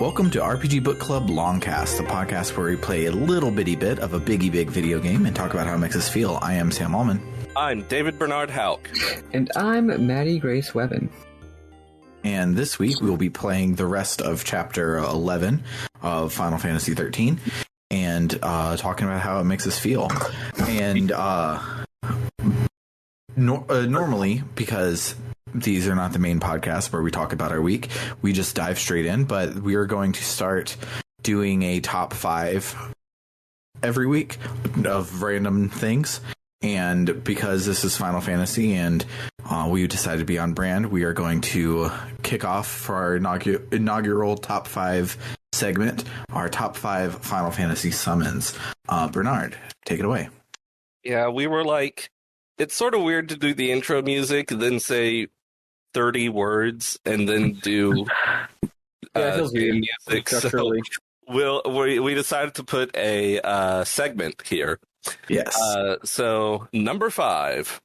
Welcome to RPG Book Club LongCast, the podcast where we play a little bitty bit of a biggie big video game and talk about how it makes us feel. I am Sam Allman. I'm David Bernard Hauk. And I'm Maddie Grace Webben. And this week we will be playing the rest of Chapter 11 of Final Fantasy XIII and talking about how it makes us feel. And normally, because these are not the main podcast where we talk about our week, we just dive straight in, but we are going to start doing a top 5 every week of random things. And because this is Final Fantasy and we decided to be on brand, we are going to kick off for our inaugural top 5 segment, our top 5 Final Fantasy summons. Bernard, take it away. Yeah, we were like, it's sort of weird to do the intro music, then say 30 words, and then do game music. So we decided to put a segment here. Yes. So number 5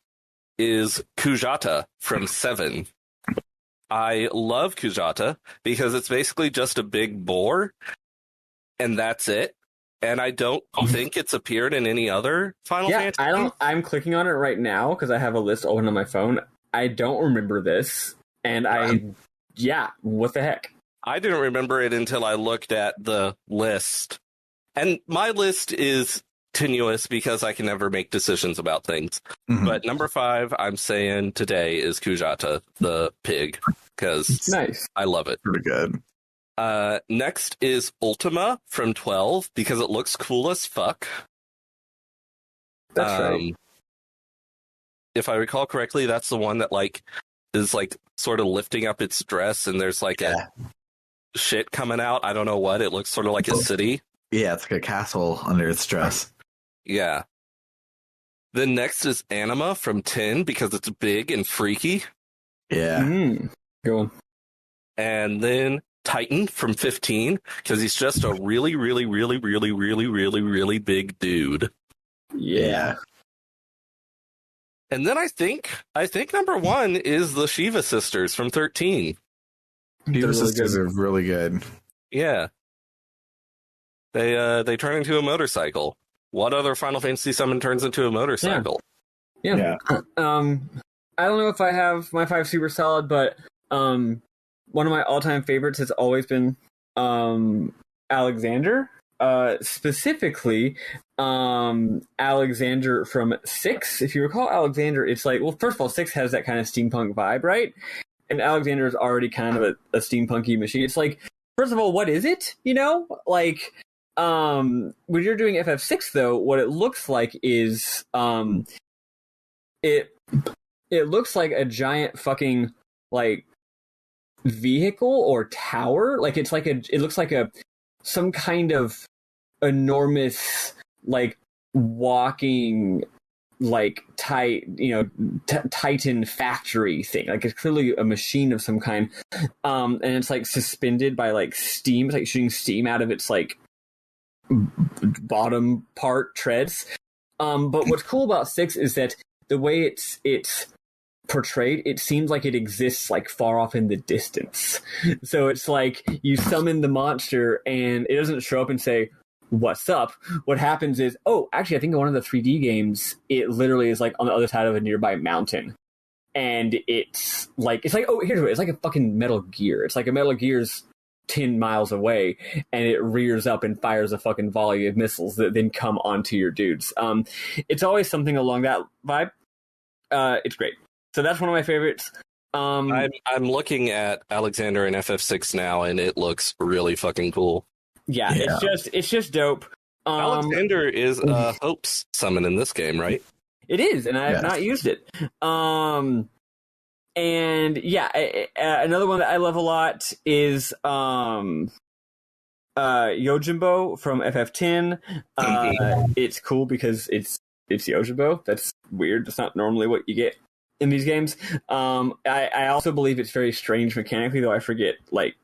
is Kujata from 7. I love Kujata because it's basically just a big boar, and that's it. And I don't think it's appeared in any other Final Fantasy. I'm clicking on it right now because I have a list open on my phone. I don't remember this, and what the heck? I didn't remember it until I looked at the list. And my list is tenuous because I can never make decisions about things. Mm-hmm. But number 5, I'm saying today, is Kujata, the pig, because nice. I love it. Pretty good. Next is Ultima from 12, because it looks cool as fuck. That's right. If I recall correctly, that's the one that is sort of lifting up its dress and there's a shit coming out. I don't know what. It looks sort of like a city. Yeah, it's like a castle under its dress. Yeah. Then next is Anima from 10 because it's big and freaky. Yeah. Go on. And then Titan from 15 because he's just a really, really, really, really, really, really, really big dude. Yeah. And then I think number 1 is the Shiva Sisters from 13. Shiva Sisters are really good. Yeah. They turn into a motorcycle. What other Final Fantasy summon turns into a motorcycle? Yeah. I don't know if I have my 5 super solid, but one of my all-time favorites has always been Alexander. Specifically, Alexander from 6. If you recall Alexander, it's first of all, 6 has that kind of steampunk vibe, right? And Alexander is already kind of a steampunky machine. It's first of all, what is it? When you're doing FF6 though, what it looks like is it looks like a giant fucking vehicle or tower. It looks like some kind of enormous walking Titan factory thing. It's clearly a machine of some kind. And it's suspended by steam. It's shooting steam out of its bottom part treads. But what's cool about 6 is that the way it's portrayed, it seems like it exists far off in the distance. So it's you summon the monster and it doesn't show up and say, "What's up?" What happens is, actually, I think in one of the 3D games, it literally is on the other side of a nearby mountain. And it's here's what it's like a fucking Metal Gear. It's like a Metal Gear's 10 miles away, and it rears up and fires a fucking volley of missiles that then come onto your dudes. It's always something along that vibe. It's great. So that's one of my favorites. I'm looking at Alexander in FF6 now, and it looks really fucking cool. Yeah. It's just dope. Alexander is Hope's summon in this game, right? It is, and I have not used it. And yeah, another one that I love a lot is Yojimbo from FF10. It's cool because it's Yojimbo. That's weird. That's not normally what you get in these games. I also believe it's very strange mechanically, though I forget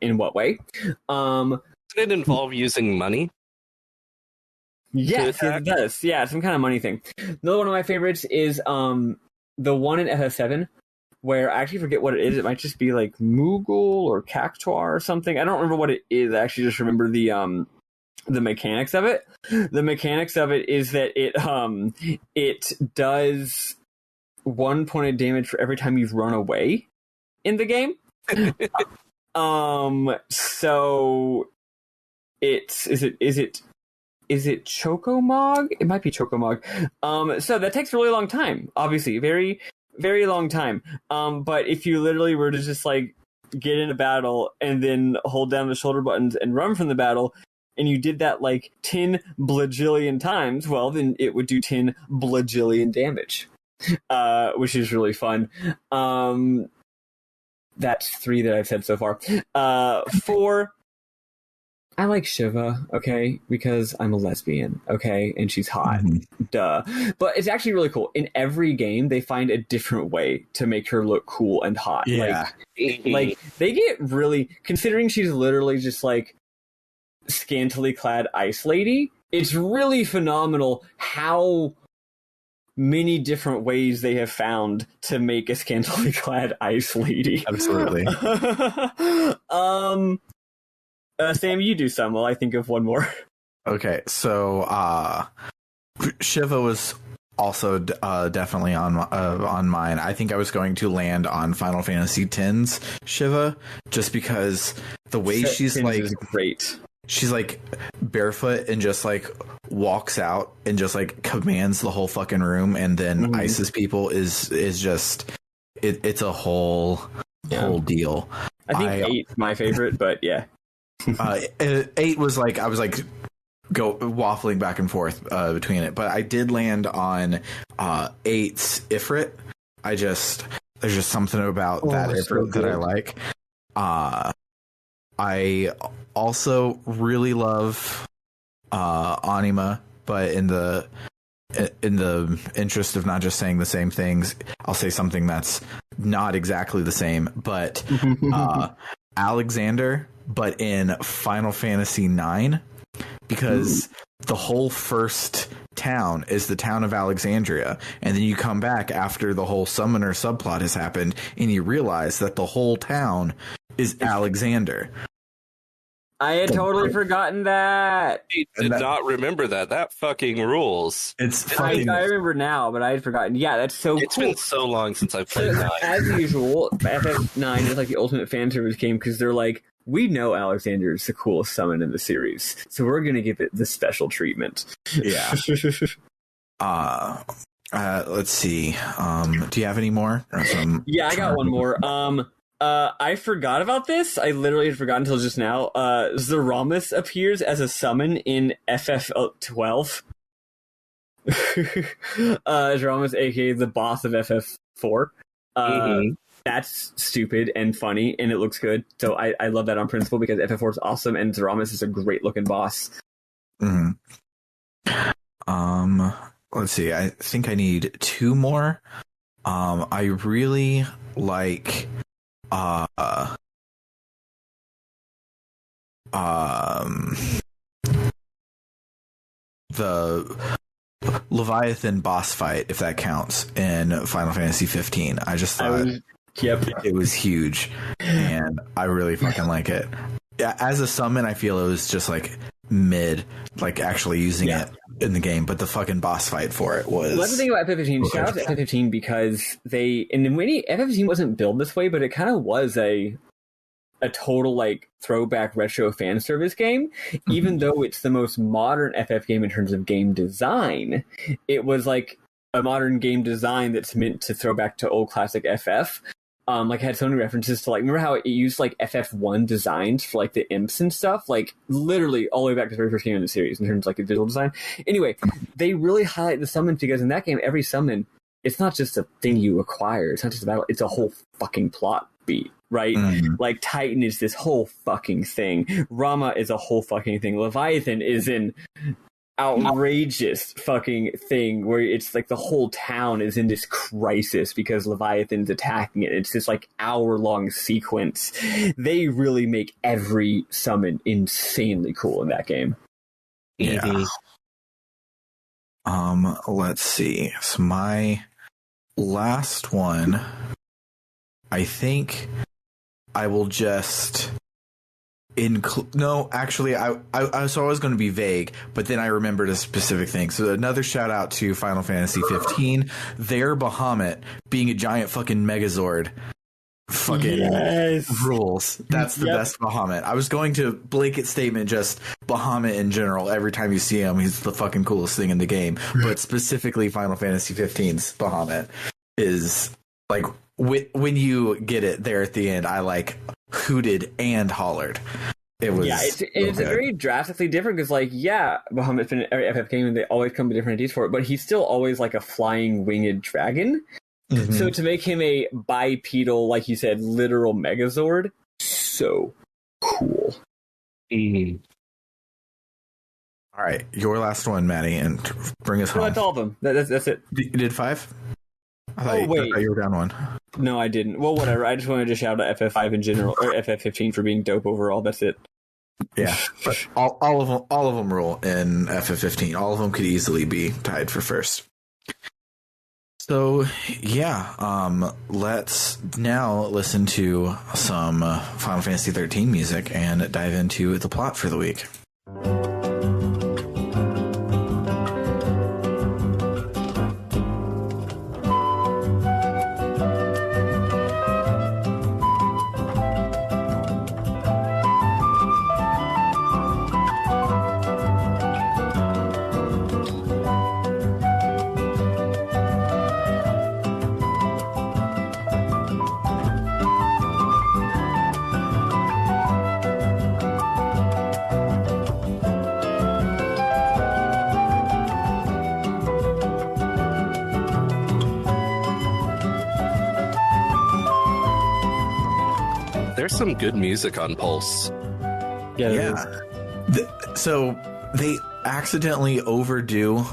in what way. Does it involve using money? Yes, it does. Yeah, some kind of money thing. Another one of my favorites is the one in FF7 where I actually forget what it is. It might just be like Moogle or Cactuar or something. I don't remember what it is. I actually just remember the mechanics of it. The mechanics of it is that it does 1 point of damage for every time you've run away in the game. So is it Chocomog? It might be Chocomog. So that takes a really long time, obviously, very, very long time. But if you literally were to just like get in a battle and then hold down the shoulder buttons and run from the battle, and you did that like 10 blajillion times, well, then it would do 10 blajillion damage, which is really fun. That's 3 that I've said so far. 4, I like Shiva, okay, because I'm a lesbian, okay, and she's hot, duh. But it's actually really cool. In every game, they find a different way to make her look cool and hot. Yeah. Like they get really, considering she's literally just like scantily clad ice lady, it's really phenomenal how many different ways they have found to make a scantily clad ice lady. Absolutely. Sam, you do some while I think of one more. Okay, so Shiva was also definitely on mine. I think I was going to land on Final Fantasy X's Shiva, just because the way she's like great. She's like barefoot and just like walks out and just like commands the whole fucking room and then ices people is just it's a whole deal. I think 8's my favorite, but yeah. 8 was like I was like waffling back and forth between it, but I did land on 8's Ifrit. There's just something about that Ifrit that I like. I also really love Anima, but in the interest of not just saying the same things, I'll say something that's not exactly the same, but Alexander, but in Final Fantasy IX, because the whole first town is the town of Alexandria, and then you come back after the whole summoner subplot has happened and you realize that the whole town is Alexander. I had totally forgotten that. I did not remember that. That fucking rules. It's fucking... I remember now, but I had forgotten. Yeah, that's so It's cool. been so long since I've played 9. As usual, FF9 is like the ultimate fan service game because they're like, we know Alexander is the coolest summon in the series, so we're going to give it the special treatment. Yeah. Let's see. Do you have any more? Yeah, I got one more. I forgot about this. I literally had forgotten until just now. Zeramus appears as a summon in FF12. Zeramus, aka the boss of FF4. That's stupid and funny, and it looks good. So I love that on principle because FF4 is awesome, and Zeramus is a great looking boss. Let's see. I think I need 2 more. I really like the Leviathan boss fight, if that counts, in Final Fantasy 15. I just thought it was huge, and I really fucking like it. Yeah, as a summon, I feel it was just like mid, like actually using it in the game, but the fucking boss fight for it was... Let's think about FF15. Shout out to FF15 because FF15 wasn't built this way, but it kind of was a total like throwback retro fan service game. Even though it's the most modern FF game in terms of game design, it was like a modern game design that's meant to throw back to old classic FF. Like it had so many references to like, remember how it used like FF1 designs for like the imps and stuff, like literally all the way back to the very first game in the series in terms of like the visual design. Anyway, they really highlight the summons because in that game, every summon, it's not just a thing you acquire. It's not just a battle. It's a whole fucking plot beat, right? Like Titan is this whole fucking thing. Rama is a whole fucking thing. Leviathan is an outrageous fucking thing where it's like the whole town is in this crisis because Leviathan's attacking it. It's this like hour-long sequence. They really make every summon insanely cool in that game. Yeah. Let's see. So my last one I think I will just no, actually, I was going to be vague, but then I remembered a specific thing. So another shout out to Final Fantasy 15. Their Bahamut being a giant fucking Megazord fucking rules. That's the best Bahamut. I was going to blanket statement just Bahamut in general. Every time you see him, he's the fucking coolest thing in the game. But specifically Final Fantasy 15's Bahamut is like when you get it there at the end, I like hooted and hollered. It was it's very drastically different because Bahamut's been in every FF game and they always come with different ideas for it, but he's still always like a flying winged dragon. Mm-hmm. So to make him a bipedal, like you said, literal Megazord, so cool. Mm-hmm. All right, your last one, Maddie, and bring us home. That's all of them. That's it. You did 5? I thought you were down 1. No, I didn't. Well, whatever. I just wanted to shout out FF5 in general, or FF15 for being dope overall. That's it. Yeah, but all of them rule in FF15. All of them could easily be tied for first. So yeah, let's now listen to some Final Fantasy 13 music and dive into the plot for the week. There's some good music on Pulse. Yeah. So they accidentally overdo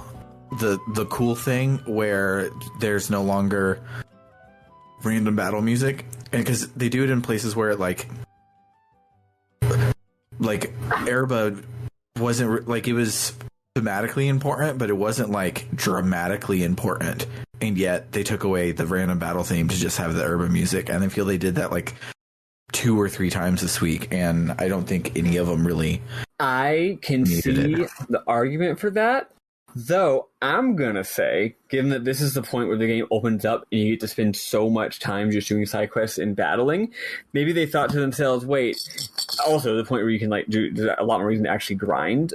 the cool thing where there's no longer random battle music, and because they do it in places where like Erba wasn't like, it was thematically important, but it wasn't like dramatically important, and yet they took away the random battle theme to just have the Erba music, and I feel they did that like 2 or 3 times this week, and I don't think any of them really. I can see the argument for that, though I'm gonna say, given that this is the point where the game opens up and you get to spend so much time just doing side quests and battling, maybe they thought to themselves, wait, also the point where you can like do a lot more reason to actually grind.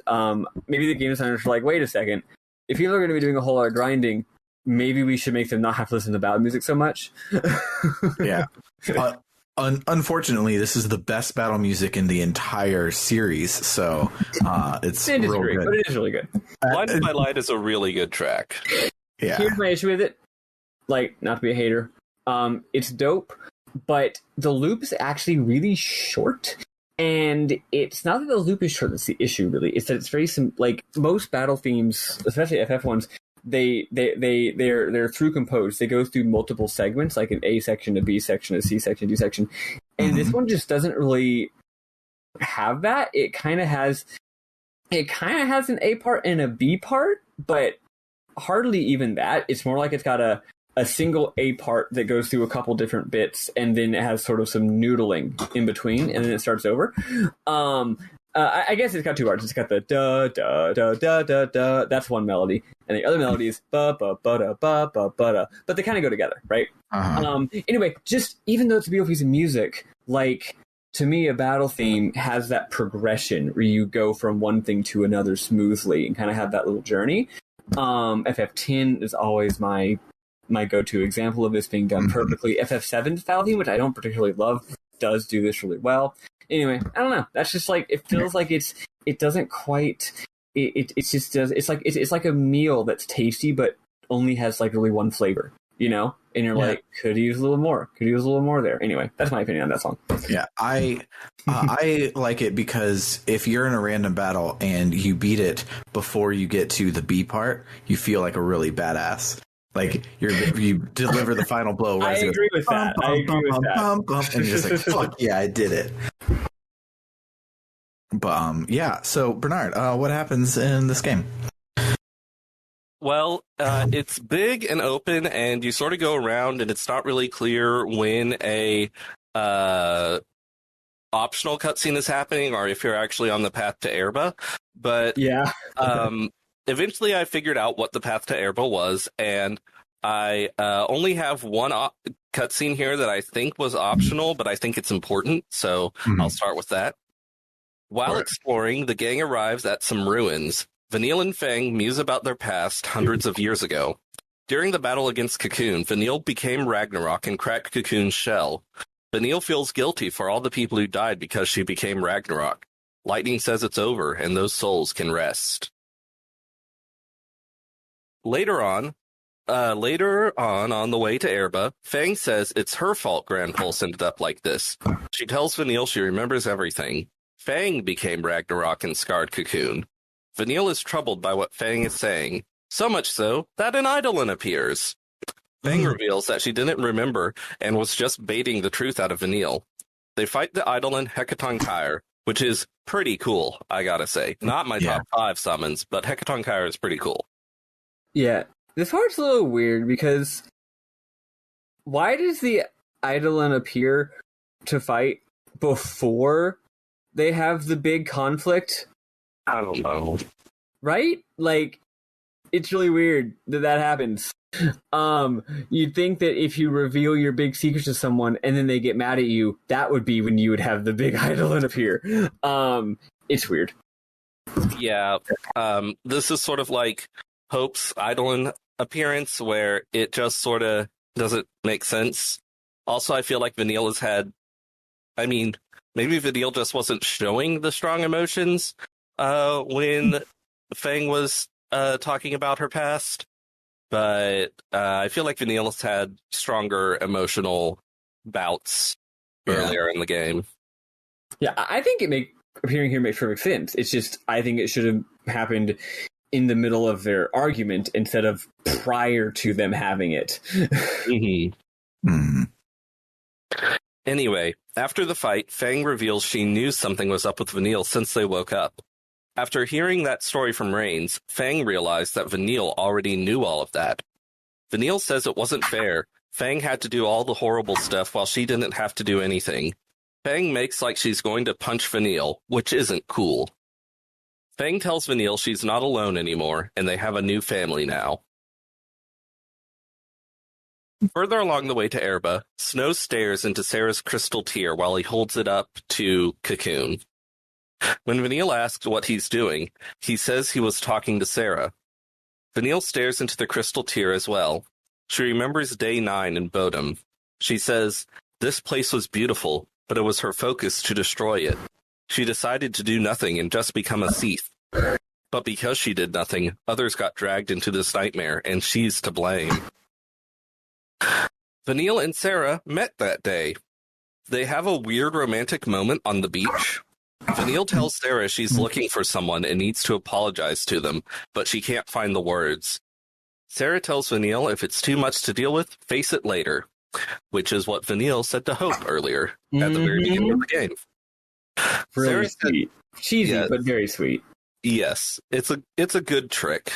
Maybe the game designers were like, wait a second, if people are going to be doing a whole lot of grinding, maybe we should make them not have to listen to battle music so much. Yeah. Unfortunately, this is the best battle music in the entire series, so it's real good. But it is really good. Line by Line is a really good track. Yeah. Here's my issue with it. Like, not to be a hater, it's dope, but the loop is actually really short. And it's not that the loop is short that's the issue, really. It's that it's very like most battle themes, especially FF ones. They're through composed. They go through multiple segments, like an A section, a B section, a C section, D section, and this one just doesn't really have that. It kind of has an A part and a B part, but hardly even that. It's more like it's got a single A part that goes through a couple different bits, and then it has sort of some noodling in between, and then it starts over. I guess it's got 2 parts. It's got the da da da da da da. That's one melody, and the other melody is ba ba ba da ba ba ba da. But they kind of go together, right? Anyway, just even though it's a beautiful piece of music, like to me, a battle theme has that progression where you go from one thing to another smoothly and kind of have that little journey. FF10 is always my go-to example of this being done perfectly. FF7's battle theme, which I don't particularly love, does do this really well. Anyway, I don't know. That's just like, it feels like it doesn't quite. It just does. It's like a meal that's tasty, but only has like really one flavor, you know. And you're like, could use a little more. Could use a little more there. Anyway, that's my opinion on that song. Yeah, I like it because if you're in a random battle and you beat it before you get to the B part, you feel like a really badass. Like you deliver the final blow. I agree with that. And you're just like, fuck yeah, I did it. But yeah. So Bernard, what happens in this game? Well, it's big and open, and you sort of go around, and it's not really clear when a optional cutscene is happening or if you're actually on the path to Erba. But Yeah. eventually I figured out what the path to Erba was, and I only have one cutscene here that I think was optional, but I think it's important, so I'll start with that. While exploring, the gang arrives at some ruins. Vanille and Fang muse about their past hundreds of years ago. During the battle against Cocoon, Vanille became Ragnarok and cracked Cocoon's shell. Vanille feels guilty for all the people who died because she became Ragnarok. Lightning says it's over, and those souls can rest. Later on the way to Erba, Fang says it's her fault Gran Pulse ended up like this. She tells Vanille she remembers everything. Fang became Ragnarok and scarred Cocoon. Vanille is troubled by what Fang is saying, so much so that an Eidolon appears. Fang reveals that she didn't remember and was just baiting the truth out of Vanille. They fight the Eidolon Hecatonchire, which is pretty cool, I gotta say. Not my top 5 summons, but Hecatonchire is pretty cool. Yeah, this part's a little weird because why does the Eidolon appear to fight before they have the big conflict? I don't know. Right? Like, it's really weird that happens. You'd think that if you reveal your big secret to someone and then they get mad at you, that would be when you would have the big Eidolon appear. It's weird. Yeah, this is sort of like Hope's Eidolon appearance, where it just sort of doesn't make sense. Also, I feel like Vanille has had... I mean, maybe Vanille just wasn't showing the strong emotions when Fang was talking about her past, but I feel like Vanille's had stronger emotional bouts earlier in the game. Yeah, I think appearing here makes perfect sense. It's just, I think it should have happened in the middle of their argument instead of prior to them having it. Anyway, after the fight, Fang reveals she knew something was up with Vanille since they woke up. After hearing that story from Reigns, Fang realized that Vanille already knew all of that. Vanille says it wasn't fair. Fang had to do all the horrible stuff while she didn't have to do anything. Fang makes like she's going to punch Vanille, which isn't cool. Fang tells Vanille she's not alone anymore, and they have a new family now. Further along the way to Erba, Snow stares into Sarah's crystal tear while he holds it up to Cocoon. When Vanille asks what he's doing, he says he was talking to Sarah. Vanille stares into the crystal tear as well. She remembers Day 9 in Bodum. She says, this place was beautiful, but it was her focus to destroy it. She decided to do nothing and just become a thief. But because she did nothing, others got dragged into this nightmare, and she's to blame. Vanille and Sarah met that day. They have a weird romantic moment on the beach. Vanille tells Sarah she's looking for someone and needs to apologize to them, but she can't find the words. Sarah tells Vanille if it's too much to deal with, face it later, which is what Vanille said to Hope earlier at the very beginning of the game. Really sweet. Cheesy, but very sweet. Yes, it's a good trick.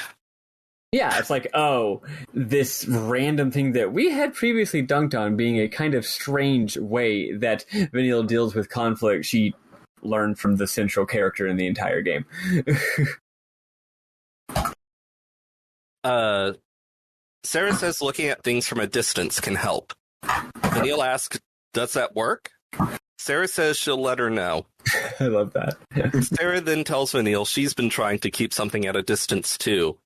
Yeah, it's like, oh, this random thing that we had previously dunked on being a kind of strange way that Vanille deals with conflict, she learned from the central character in the entire game. Sarah says looking at things from a distance can help. Vanille asks, does that work? Sarah says she'll let her know. I love that. Sarah then tells Vanille she's been trying to keep something at a distance too.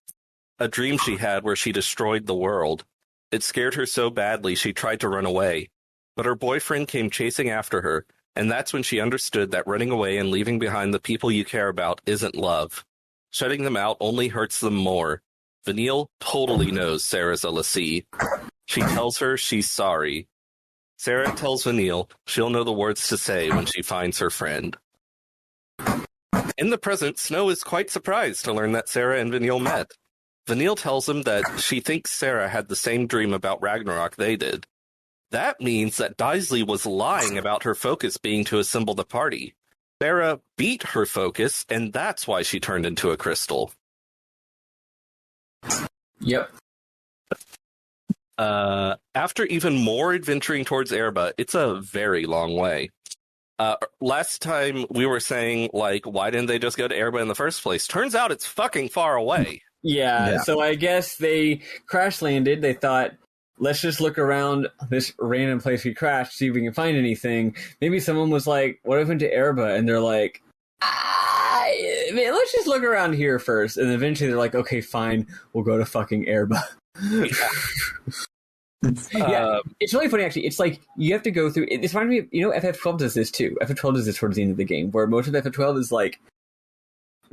A dream she had where she destroyed the world. It scared her so badly she tried to run away. But her boyfriend came chasing after her, and that's when she understood that running away and leaving behind the people you care about isn't love. Shutting them out only hurts them more. Vanille totally knows Sarah's a lassie. She tells her she's sorry. Sarah tells Vanille she'll know the words to say when she finds her friend. In the present, Snow is quite surprised to learn that Sarah and Vanille met. Vanille tells him that she thinks Sarah had the same dream about Ragnarok they did. That means that Daisley was lying about her focus being to assemble the party. Sarah beat her focus, and that's why she turned into a crystal. Yep. After even more adventuring towards Erba, it's a very long way. Last time we were saying, like, why didn't they just go to Erba in the first place? Turns out it's fucking far away. Yeah, so I guess they crash landed. They thought, let's just look around this random place we crashed, see if we can find anything. Maybe someone was like, what if we went to Erba? And they're like, man, let's just look around here first. And eventually they're like, okay, fine, we'll go to fucking Erba. Yeah, it's really funny, actually. It's like, you have to go through... It reminds me of, FF12 does this, too. FF12 does this towards the end of the game, where most of FF12 is like,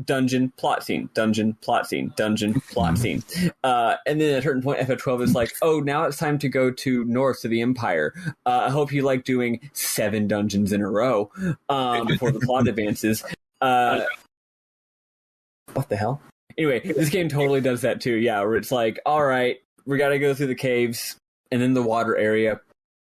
dungeon, plot scene, dungeon, plot scene, dungeon, plot scene. And then at a certain point, FF12 is like, oh, now it's time to go to north to the Empire. I hope you like doing 7 dungeons in a row before the plot advances. What the hell? Anyway, this game totally does that too, yeah, where it's like, all right, we gotta go through the caves, and then the water area,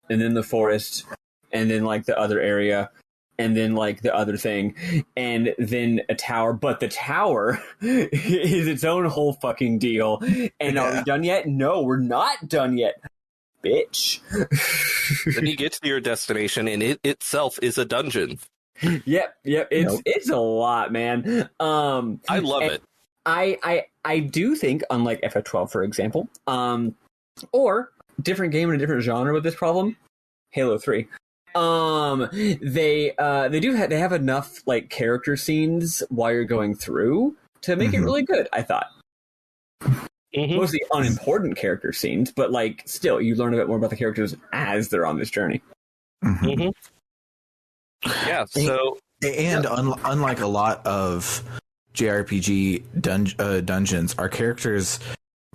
and then the forest, and then, like, the other area, and then, like, the other thing, and then a tower. But the tower is its own whole fucking deal. And are we done yet? No, we're not done yet. Bitch. Then you get to your destination, and it itself is a dungeon. Yep. It's a lot, man. I love it. I do think, unlike FF12, for example, or different game in a different genre with this problem, Halo 3. They have enough, like, character scenes while you're going through to make it really good, I thought. Mostly unimportant character scenes, but, like, still, you learn a bit more about the characters as they're on this journey. Yeah, so... And unlike a lot of JRPG dungeons, our characters,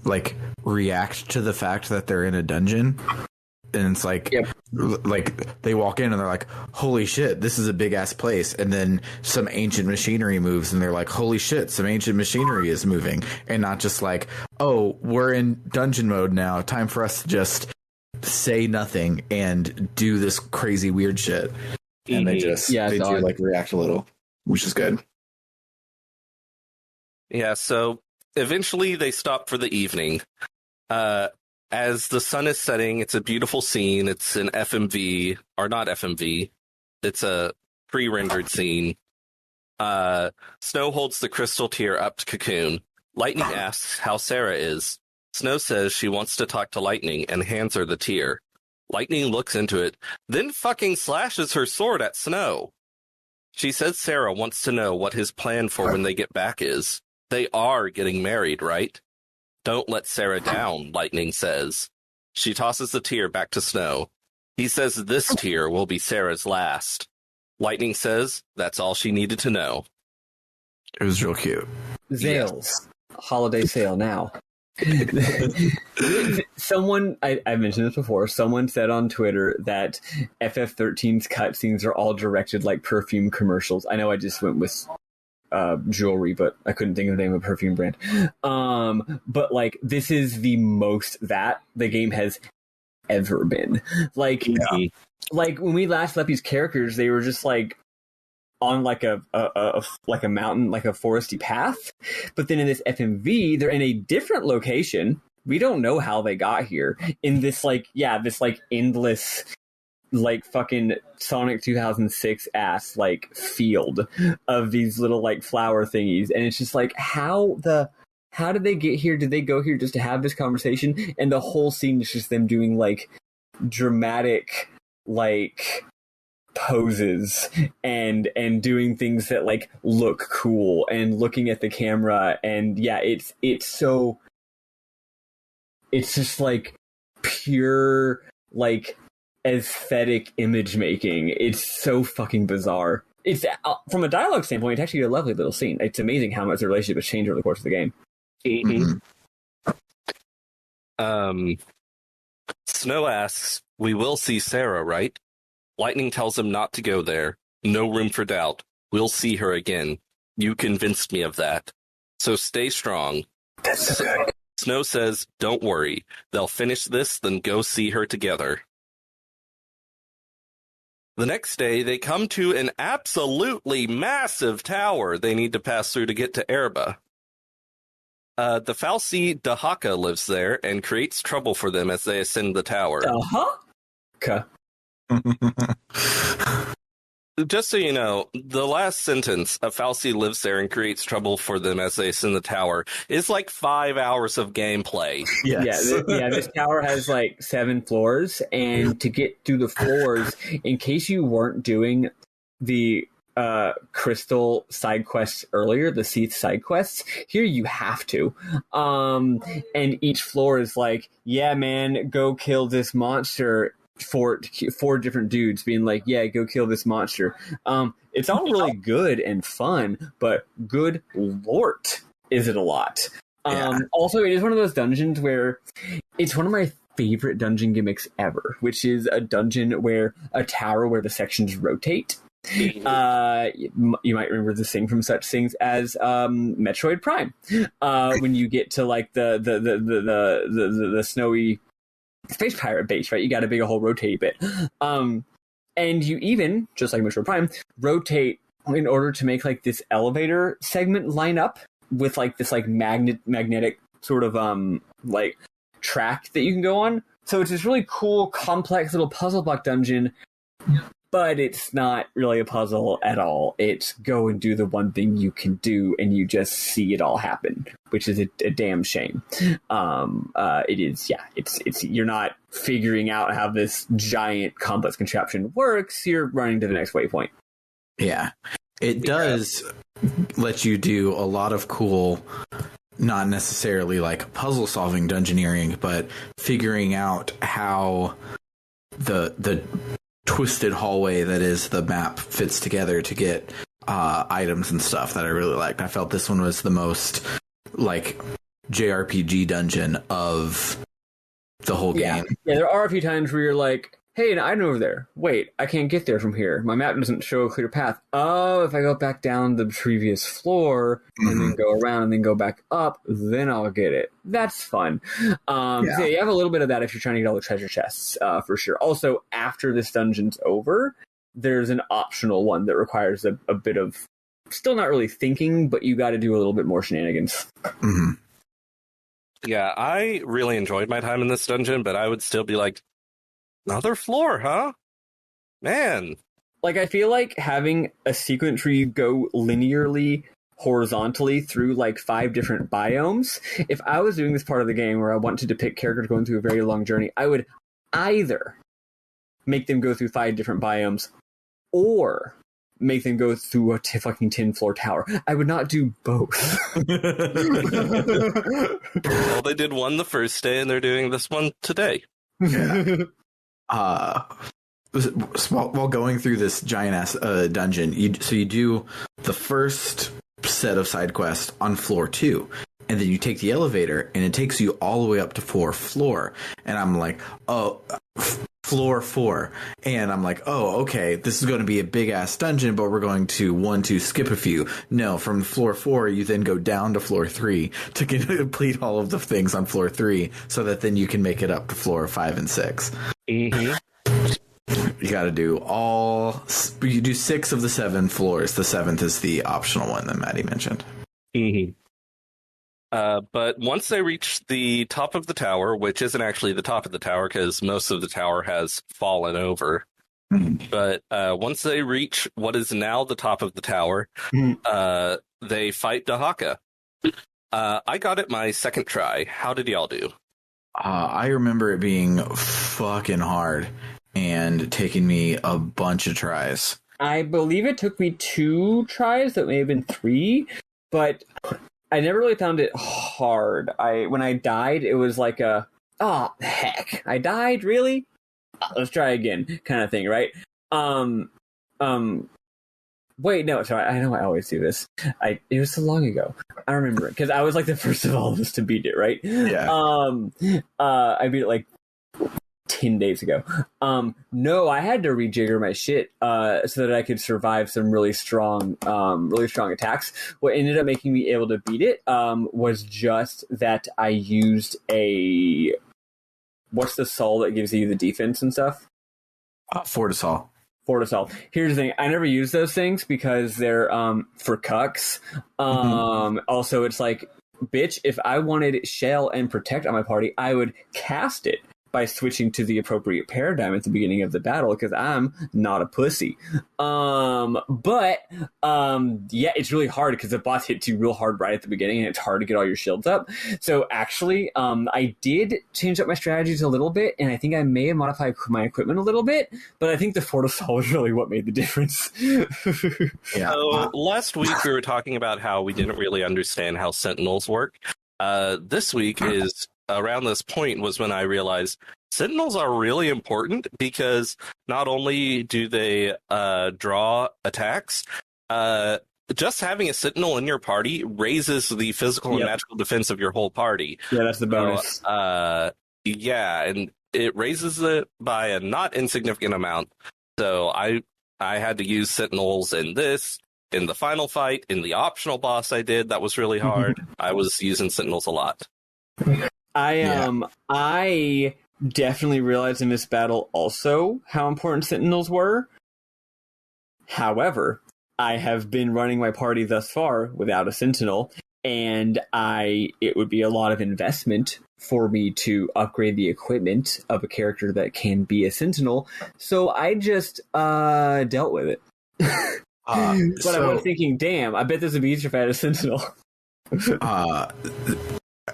like, react to the fact that they're in a dungeon. And it's like, like, they walk in and they're like, holy shit, this is a big ass place. And then some ancient machinery moves and they're like, holy shit, some ancient machinery is moving. And not just like, oh, we're in dungeon mode now. Time for us to just say nothing and do this crazy weird shit. And they just, they do, like, react a little, which is good. Yeah, so eventually they stop for the evening. As the sun is setting, it's a beautiful scene. It's an FMV, or not FMV. It's a pre-rendered scene. Snow holds the crystal tear up to Cocoon. Lightning asks how Sarah is. Snow says she wants to talk to Lightning and hands her the tear. Lightning looks into it, then fucking slashes her sword at Snow. She says Sarah wants to know what his plan for when they get back is. They are getting married, right? Don't let Sarah down, Lightning says. She tosses the tear back to Snow. He says this tear will be Sarah's last. Lightning says that's all she needed to know. It was real cute. Zales. Holiday sale now. Someone, I mentioned this before, someone said on Twitter that FF13's cutscenes are all directed like perfume commercials. I know I just went with jewelry, but I couldn't think of the name of a perfume brand. But, like, this is the most that the game has ever been. Like, like, when we last left these characters, they were just, like, on, like, a mountain, like a foresty path. But then in this FMV, they're in a different location. We don't know how they got here. In this, like, this, like, endless, like, fucking Sonic 2006 ass, like, field of these little, like, flower thingies. And it's just like, how did they get here? Did they go here just to have this conversation? And the whole scene is just them doing, like, dramatic, like, poses and doing things that, like, look cool and looking at the camera. And yeah, it's just, like, pure, like, aesthetic image making. It's so fucking bizarre. It's from a dialogue standpoint, it's actually a lovely little scene. It's amazing how much the relationship has changed over the course of the game. Snow asks, "We will see Sarah, right?" Lightning tells him not to go there. No room for doubt. We'll see her again. You convinced me of that. So stay strong. That's so good. Snow says, don't worry. They'll finish this, then go see her together. The next day, they come to an absolutely massive tower they need to pass through to get to Erba. The Falsi Dahaka lives there and creates trouble for them as they ascend the tower. Okay. Just so you know, the last sentence, a Falsi lives there and creates trouble for them as they ascend the tower, is like 5 hours of gameplay. Yes. This tower has like 7 floors, and to get through the floors, in case you weren't doing the crystal side quests earlier, the Seath side quests, here you have to. And each floor is like, yeah, man, go kill this monster. Four different dudes being like, yeah, go kill this monster. It's all really good and fun, but good lord, is it a lot. Also, it is one of those dungeons where it's one of my favorite dungeon gimmicks ever, which is a dungeon where a tower where the sections rotate. You might remember this thing from such things as Metroid Prime, when you get to like the snowy space pirate base, right? You got a big whole rotate bit. And you even, just like Metroid Prime, rotate in order to make like this elevator segment line up with like this like magnetic sort of like track that you can go on. So it's this really cool, complex little puzzle block dungeon. But it's not really a puzzle at all. It's go and do the one thing you can do, and you just see it all happen, which is a damn shame. It is, yeah. It's you're not figuring out how this giant complex contraption works. You're running to the next waypoint. Yeah, it does let you do a lot of cool, not necessarily like puzzle solving dungeoneering, but figuring out how the twisted hallway that is the map fits together to get items and stuff that I really liked. I felt this one was the most like JRPG dungeon of the whole game. Yeah, there are a few times where you're like, hey, an item over there. Wait, I can't get there from here. My map doesn't show a clear path. Oh, if I go back down the previous floor and then go around and then go back up, then I'll get it. That's fun. So you have a little bit of that if you're trying to get all the treasure chests, for sure. Also, after this dungeon's over, there's an optional one that requires a bit of, still not really thinking, but you got to do a little bit more shenanigans. Mm-hmm. Yeah, I really enjoyed my time in this dungeon, but I would still be like, another floor, huh? Man. Like, I feel like having a sequence where you go linearly, horizontally through, like, 5 different biomes, if I was doing this part of the game where I wanted to depict characters going through a very long journey, I would either make them go through 5 different biomes, or make them go through a fucking 10-floor tower. I would not do both. Well, they did one the first day, and they're doing this one today. Yeah. While going through this giant ass dungeon, you do the first set of side quests on floor 2, and then you take the elevator, and it takes you all the way up to 4th floor. And I'm like, oh, floor 4, and I'm like, oh, okay, this is going to be a big ass dungeon, but we're going to skip a few. No, from floor 4, you then go down to floor 3 to complete all of the things on floor 3, so that then you can make it up to floor 5 and 6. Mm-hmm. You got to do you do 6 of the 7 floors. The 7th is the optional one that Maddie mentioned. Mm-hmm. But once they reach the top of the tower, which isn't actually the top of the tower because most of the tower has fallen over, but once they reach what is now the top of the tower, they fight Dahaka. I got it my second try. How did y'all do? I remember it being fucking hard and taking me a bunch of tries. I believe it took me 2 tries, that may have been 3, but I never really found it hard. When I died, it was like oh, heck, I died? Really? Let's try again, kind of thing, right? Wait, no, sorry, I know I always do this. It was so long ago. I remember it, because I was like the first of all of us to beat it, right? Yeah. I beat it like 10 days ago. No, I had to rejigger my shit so that I could survive some really strong attacks. What ended up making me able to beat it was just that I used what's the soul that gives you the defense and stuff? Fortisol. Here's the thing. I never use those things because they're for cucks. Also, it's like bitch, if I wanted Shell and Protect on my party, I would cast it by switching to the appropriate paradigm at the beginning of the battle, because I'm not a pussy. Yeah, it's really hard because the boss hits you real hard right at the beginning, and it's hard to get all your shields up. So actually, I did change up my strategies a little bit, and I think I may have modified my equipment a little bit, but I think the Fortisol was really what made the difference. Yeah. So last week we were talking about how we didn't really understand how Sentinels work. This week is around this point was when I realized Sentinels are really important, because not only do they draw attacks, just having a Sentinel in your party raises the physical and magical defense of your whole party. Yeah, that's the bonus. Yeah, and it raises it by a not insignificant amount. So I had to use Sentinels in this, in the final fight, in the optional boss I did. That was really hard. I was using Sentinels a lot. I definitely realized in this battle also how important Sentinels were. However, I have been running my party thus far without a Sentinel, and it would be a lot of investment for me to upgrade the equipment of a character that can be a Sentinel, so I just dealt with it. I was thinking, damn, I bet this would be easier if I had a Sentinel.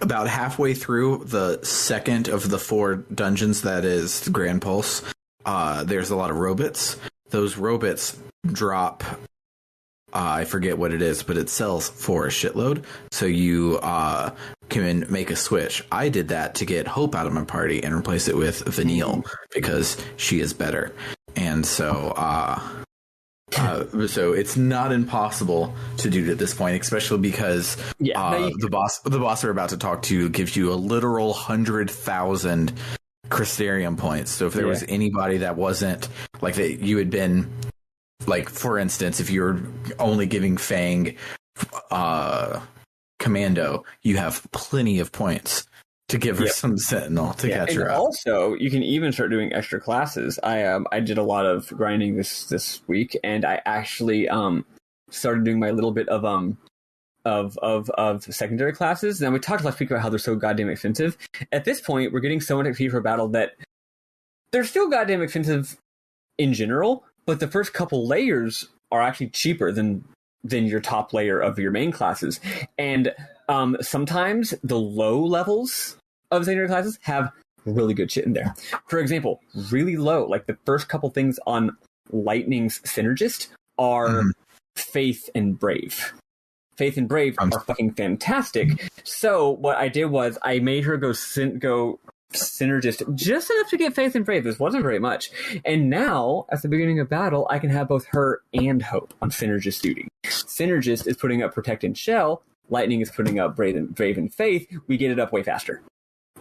About halfway through the second of the 4 dungeons that is Grand Pulse, there's a lot of robots. Those robots drop, I forget what it is, but it sells for a shitload. So you can make a switch. I did that to get Hope out of my party and replace it with Vanille, because she is better. And so so it's not impossible to do it at this point, especially because the boss we're about to talk to gives you a literal 100,000 Crystarium points. So if there was anybody that wasn't like that, you had been like, for instance, if you're only giving Fang Commando, you have plenty of points to give her some Sentinel to catch her up. Also, you can even start doing extra classes. I did a lot of grinding this week, and I actually started doing my little bit of secondary classes. Now, we talked last week about how they're so goddamn expensive. At this point, we're getting so much XP for battle that they're still goddamn expensive in general, but the first couple layers are actually cheaper than your top layer of your main classes. And sometimes the low levels of secondary classes have really good shit in there. For example, really low, like the first couple things on Lightning's Synergist are Faith and Brave. Faith and Brave are fucking fantastic. So what I did was I made her go Synergist just enough to get Faith and Brave. This wasn't very much. And now, at the beginning of battle, I can have both her and Hope on Synergist duty. Synergist is putting up Protect and Shell. Lightning is putting up Brave and Faith. We get it up way faster.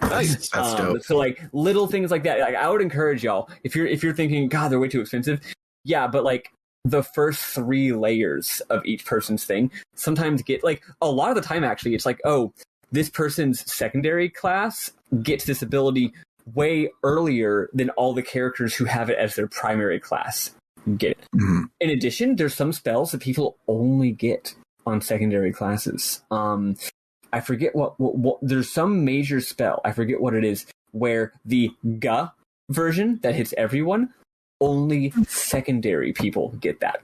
Nice. That's dope. So like little things like that. Like, I would encourage y'all, if you're thinking, God, they're way too expensive. Yeah, but like the first 3 layers of each person's thing sometimes get like a lot of the time. Actually, it's like, oh, this person's secondary class gets this ability way earlier than all the characters who have it as their primary class get it. In addition, there's some spells that people only get on secondary classes. I forget what there's some major spell, I forget what it is, where the Ga version that hits everyone, only secondary people get that.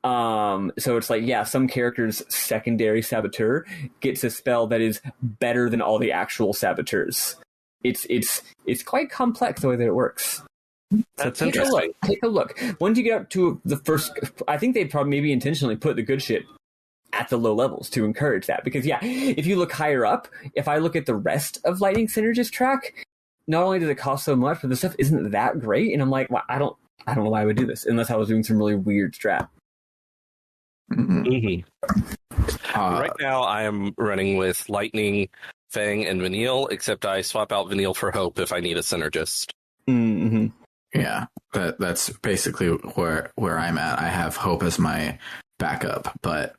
So it's like, yeah, some character's secondary saboteur gets a spell that is better than all the actual saboteurs. It's quite complex the way that it works. That's so interesting. Take a look. Once you get up to the first, I think they probably maybe intentionally put the good shit at the low levels to encourage that. Because yeah, if you look higher up, if I look at the rest of Lightning Synergist track, not only does it cost so much, but the stuff isn't that great. And I'm like, well, I don't know why I would do this unless I was doing some really weird strat. Right now, I am running with Lightning, Fang, and Vanille, except I swap out Vanille for Hope if I need a Synergist. Yeah, that's basically where I'm at. I have Hope as my backup, but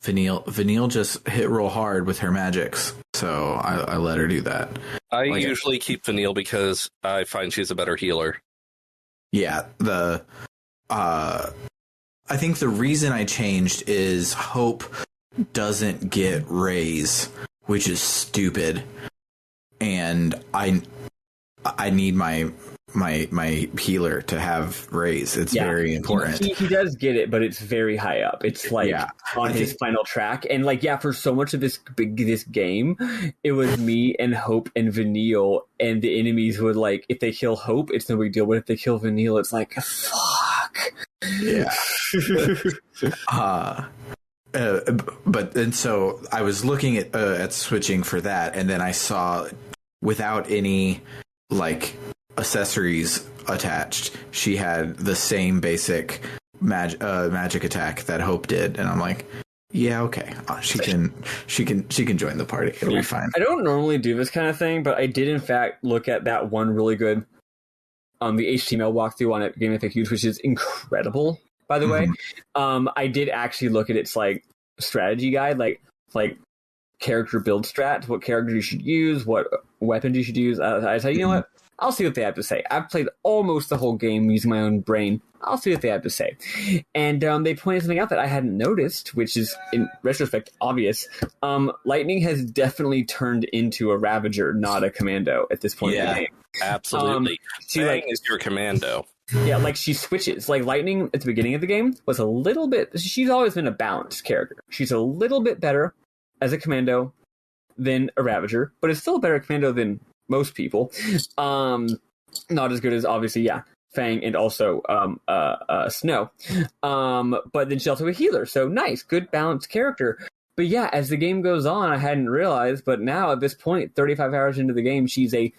Vanille just hit real hard with her magics, so I let her do that. I usually keep Vanille because I find she's a better healer. Yeah, I think the reason I changed is Hope doesn't get raise, which is stupid. And I need my healer to have raise. It's very important. He does get it, but it's very high up. It's like on his final track. And like, for so much of this game, it was me and Hope and Vanille, and the enemies would like, if they kill Hope, it's no big deal. But if they kill Vanille, it's like, fuck. Yeah. And so I was looking at switching for that, and then I saw without any like accessories attached, she had the same basic magic attack that Hope did, and I'm like, yeah, okay, she can join the party. It'll be fine. I don't normally do this kind of thing, but I did in fact look at that one really good the HTML walkthrough on it, Game FAQs, which is incredible, by the way. I did actually look at its like strategy guide, like character build strat, what character you should use, what weapons you should use. I said, you know what? I'll see what they have to say. I've played almost the whole game using my own brain. I'll see what they have to say. And they pointed something out that I hadn't noticed, which is, in retrospect, obvious. Lightning has definitely turned into a Ravager, not a Commando at this point in the game. Absolutely. Fang is your Commando. Yeah, like she switches. Like Lightning at the beginning of the game was a little bit... She's always been a balanced character. She's a little bit better as a Commando than a Ravager, but it's still a better Commando than most people. Not as good as, obviously, Fang and also Snow. But then she's also a healer, so nice, good balanced character. But yeah, as the game goes on, I hadn't realized, but now at this point, 35 hours into the game, she's a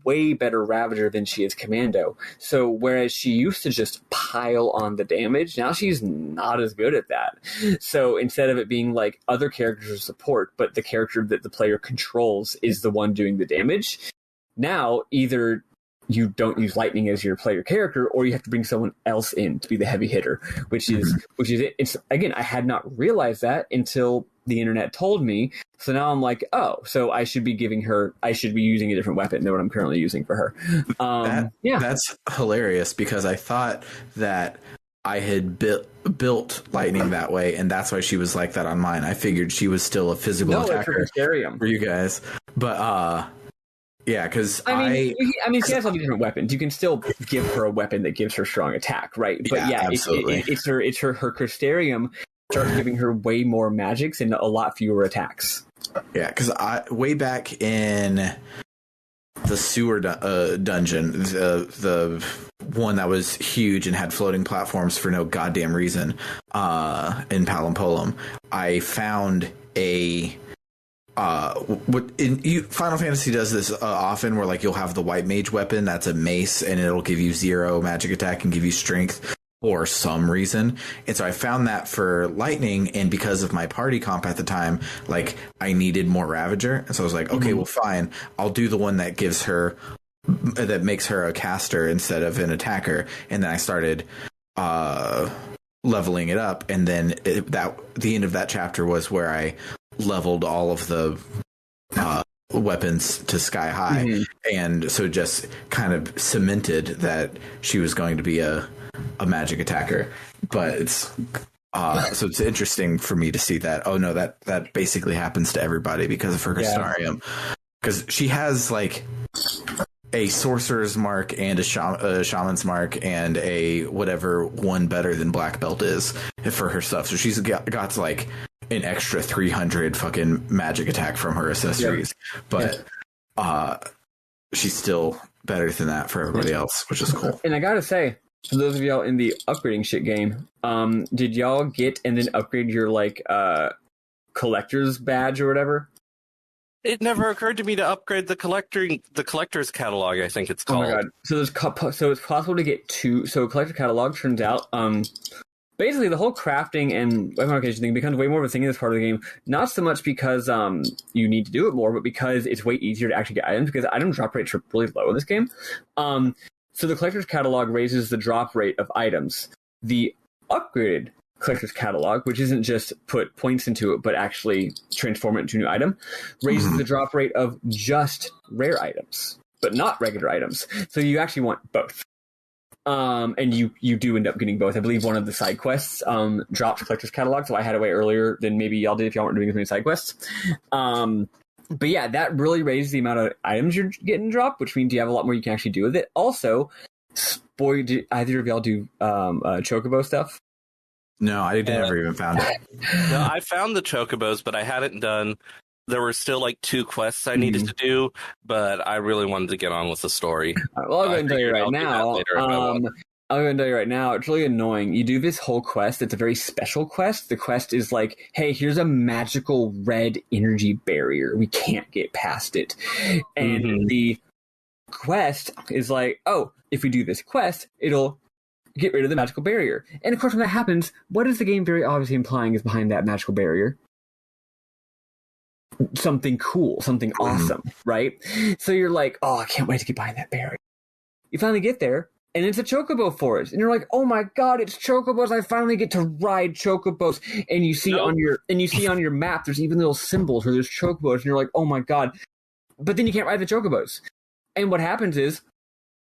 way better Ravager than she is Commando. So whereas she used to just pile on the damage, now she's not as good at that. So instead of it being like other characters of support, but the character that the player controls is the one doing the damage, now either you don't use Lightning as your player character, or you have to bring someone else in to be the heavy hitter, which is it. It's, again, I had not realized that until the internet told me. So now I'm like, oh, so I should be using a different weapon than what I'm currently using for her. That's hilarious, because I thought that I had built Lightning that way, and that's why she was like that on mine. I figured she was still a physical attacker for you guys. But yeah, because I mean, she has all these different weapons. You can still give her a weapon that gives her strong attack, right? But absolutely. It's her Crystarium starts giving her way more magics and a lot fewer attacks. Yeah, because way back in the sewer dungeon, the one that was huge and had floating platforms for no goddamn reason, in Palampolum, I found a Final Fantasy does this often, where like you'll have the white mage weapon that's a mace, and it'll give you 0 magic attack and give you strength for some reason. And so I found that for Lightning, and because of my party comp at the time, like I needed more Ravager, and so I was like, okay, well, fine, I'll do the one that gives her, that makes her a caster instead of an attacker. And then I started leveling it up, and then the end of that chapter was where I leveled all of the weapons to sky high, and so just kind of cemented that she was going to be a magic attacker. But it's so it's interesting for me to see that, oh no, that basically happens to everybody because of her Crystarium, because she has like a sorcerer's mark and a shaman's mark and a whatever one better than black belt is for her stuff. So she's got like an extra 300 fucking magic attack from her accessories, but she's still better than that for everybody else, which is cool. And I gotta say, for those of y'all in the upgrading shit game, did y'all get and then upgrade your like collector's badge or whatever? It never occurred to me to upgrade the collector's catalog, I think it's called. Oh my god! So it's possible to get 2. So collector catalog turns out, basically the whole crafting and weapon modification thing becomes way more of a thing in this part of the game. Not so much because you need to do it more, but because it's way easier to actually get items, because item drop rates are really low in this game. So the collector's catalog raises the drop rate of items. The upgraded collector's catalog, which isn't just put points into it, but actually transform it into a new item, raises the drop rate of just rare items, but not regular items. So you actually want both. And you do end up getting both. I believe one of the side quests drops collector's catalog, so I had it way earlier than maybe y'all did if y'all weren't doing as many side quests. But yeah, that really raises the amount of items you're getting dropped, which means you have a lot more you can actually do with it. Also, boy, did either of y'all do chocobo stuff? No, I never even found it. No, I found the chocobos, but I hadn't done. There were still like 2 quests I needed to do, but I really wanted to get on with the story. Right, well, I'll go ahead and tell you right now. I'll go and tell you right now, it's really annoying. You do this whole quest. It's a very special quest. The quest is like, hey, here's a magical red energy barrier. We can't get past it. And the quest is like, oh, if we do this quest, it'll get rid of the magical barrier. And of course, when that happens, what is the game very obviously implying is behind that magical barrier? Something cool, something awesome, right? So you're like, oh, I can't wait to get behind that barrier. You finally get there, and it's a chocobo forest, and you're like, oh my god, it's chocobos! I finally get to ride chocobos. And you see on your map, there's even little symbols where there's chocobos, and you're like, oh my god! But then you can't ride the chocobos. And what happens is,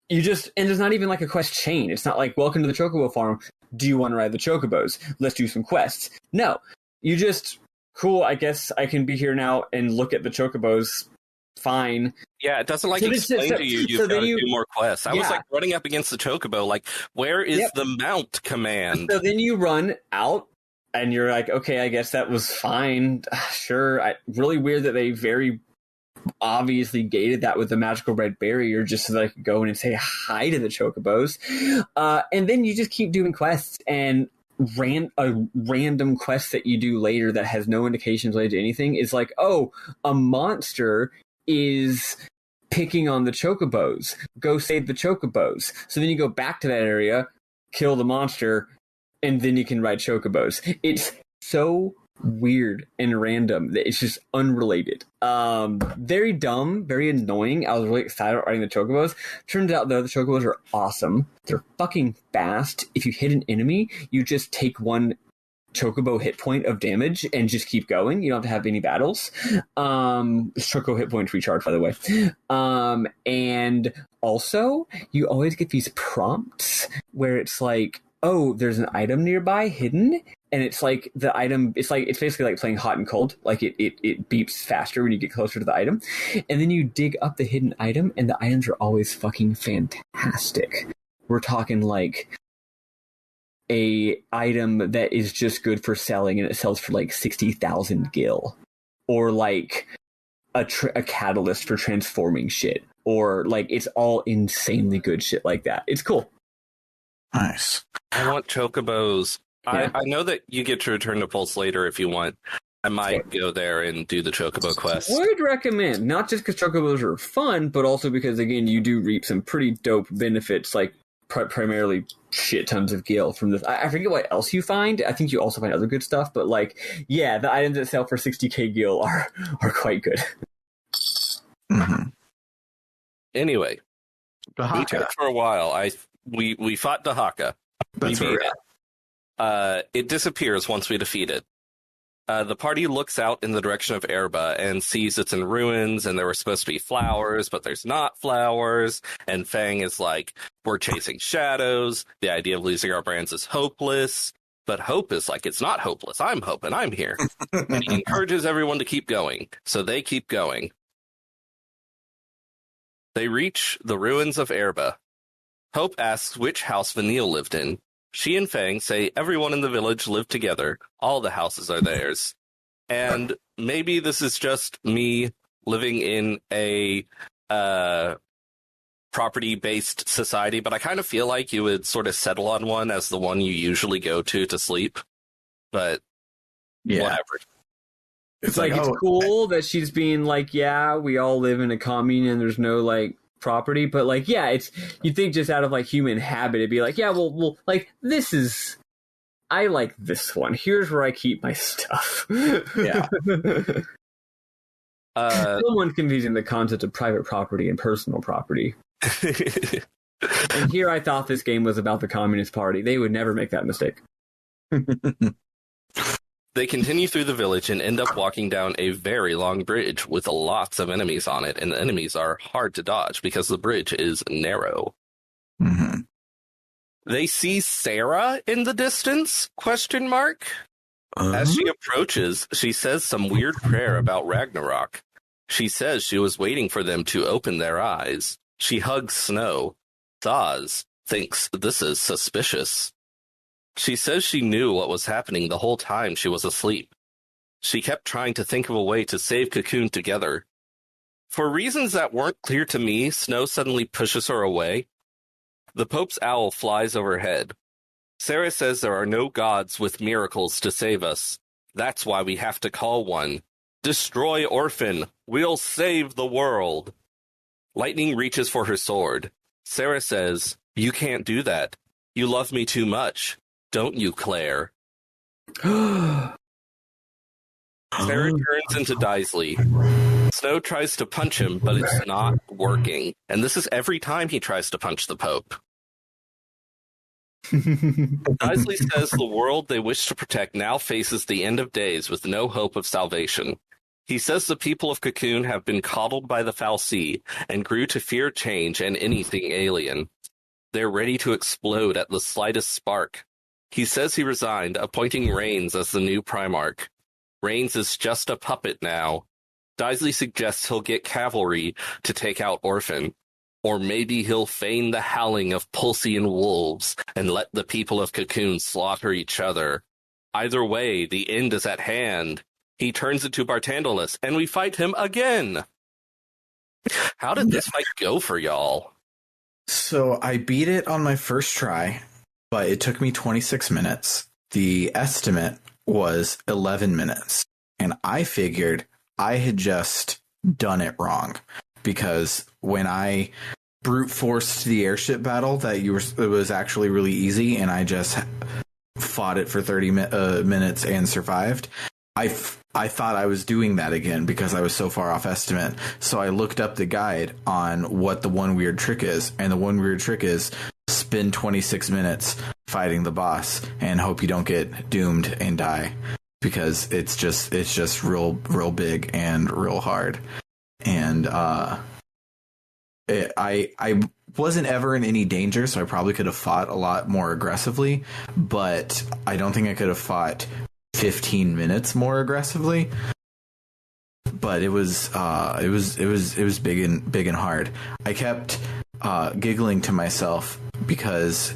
and there's not even like a quest chain. It's not like, welcome to the chocobo farm. Do you want to ride the chocobos? Let's do some quests. No, you just. Cool, I guess I can be here now and look at the chocobos. Fine. Yeah, it doesn't explain to you you've got to do more quests. I was like running up against the chocobo, like, where is the mount command? So then you run out and you're like, okay, I guess that was fine. Sure. Really weird that they very obviously gated that with the magical red barrier just so that I could go in and say hi to the chocobos. And then you just keep doing quests, and a random quest that you do later that has no indications related to anything is like, oh, a monster is picking on the chocobos. Go save the chocobos. So then you go back to that area, kill the monster, and then you can ride chocobos. It's so weird and random that it's just unrelated. Very dumb, very annoying. I was really excited about riding the chocobos. Turns out though, the chocobos are awesome. They're fucking fast. If you hit an enemy, you just take 1 chocobo hit point of damage and just keep going. You don't have to have any battles. Chocobo hit points recharge, by the way. And also, you always get these prompts where it's like, oh, there's an item nearby hidden. And it's like the item, it's basically like playing hot and cold. Like it beeps faster when you get closer to the item. And then you dig up the hidden item, and the items are always fucking fantastic. We're talking like a item that is just good for selling, and it sells for like 60,000 gil. Or like a catalyst for transforming shit. Or like it's all insanely good shit like that. It's cool. Nice. I want chocobos. Yeah. I know that you get to return to Pulse later if you want. I might go there and do the chocobo quest. Would recommend, not just because chocobos are fun, but also because, again, you do reap some pretty dope benefits, like primarily shit tons of gil from this. I forget what else you find. I think you also find other good stuff, but like, yeah, the items that sell for 60k gil are quite good. Mm-hmm. Anyway, Dahaka. We took for a while. We fought Dahaka. That's we beat right. it. It disappears once we defeat it. The party looks out in the direction of Erba and sees it's in ruins, and there were supposed to be flowers, but there's not flowers. And Fang is like, we're chasing shadows. The idea of losing our brands is hopeless. But Hope is like, it's not hopeless. I'm Hope, and I'm here. And he encourages everyone to keep going. So they keep going. They reach the ruins of Erba. Hope asks which house Vanille lived in. She and Fang say everyone in the village lived together. All the houses are theirs. And maybe this is just me living in a property-based society, but I kind of feel like you would sort of settle on one as the one you usually go to sleep. But whatever. It's like, it's cool that she's being like, yeah, we all live in a commune and there's no, like, property, but like, yeah, it's, you think just out of like human habit, it'd be like, yeah, well, like, this is, I like this one. Here's where I keep my stuff. Yeah. Someone's confusing the concept of private property and personal property. And here I thought this game was about the Communist Party. They would never make that mistake. They continue through the village and end up walking down a very long bridge with lots of enemies on it, and the enemies are hard to dodge because the bridge is narrow. Mm-hmm. They see Sarah in the distance, ? As she approaches, she says some weird prayer about Ragnarok. She says she was waiting for them to open their eyes. She hugs Snow. Thaz thinks this is suspicious. She says she knew what was happening the whole time she was asleep. She kept trying to think of a way to save Cocoon together. For reasons that weren't clear to me, Snow suddenly pushes her away. The Pope's owl flies overhead. Sarah says there are no gods with miracles to save us. That's why we have to call one. Destroy Orphan. We'll save the world. Lightning reaches for her sword. Sarah says, "You can't do that. You love me too much. Don't you, Claire?" Sarah turns into Daisley. Snow tries to punch him, but it's not working. And this is every time he tries to punch the Pope. Daisley says the world they wish to protect now faces the end of days with no hope of salvation. He says the people of Cocoon have been coddled by the Fal'Cie and grew to fear change and anything alien. They're ready to explode at the slightest spark. He says he resigned, appointing Reigns as the new Primarch. Reigns is just a puppet now. Daisley suggests he'll get cavalry to take out Orphan. Or maybe he'll feign the howling of Pulsian wolves and let the people of Cocoon slaughter each other. Either way, the end is at hand. He turns into Bartandalus, and we fight him again. How did this fight go for y'all? So I beat it on my first try, but it took me 26 minutes. The estimate was 11 minutes. And I figured I had just done it wrong. Because when I brute forced the airship battle, it was actually really easy, and I just fought it for 30 minutes and survived. I thought I was doing that again because I was so far off estimate. So I looked up the guide on what the one weird trick is, and the one weird trick is spend 26 minutes fighting the boss and hope you don't get doomed and die, because it's just real big and real hard. And I wasn't ever in any danger, so I probably could have fought a lot more aggressively, but I don't think I could have fought 15 minutes more aggressively. But it was big and hard. I kept giggling to myself because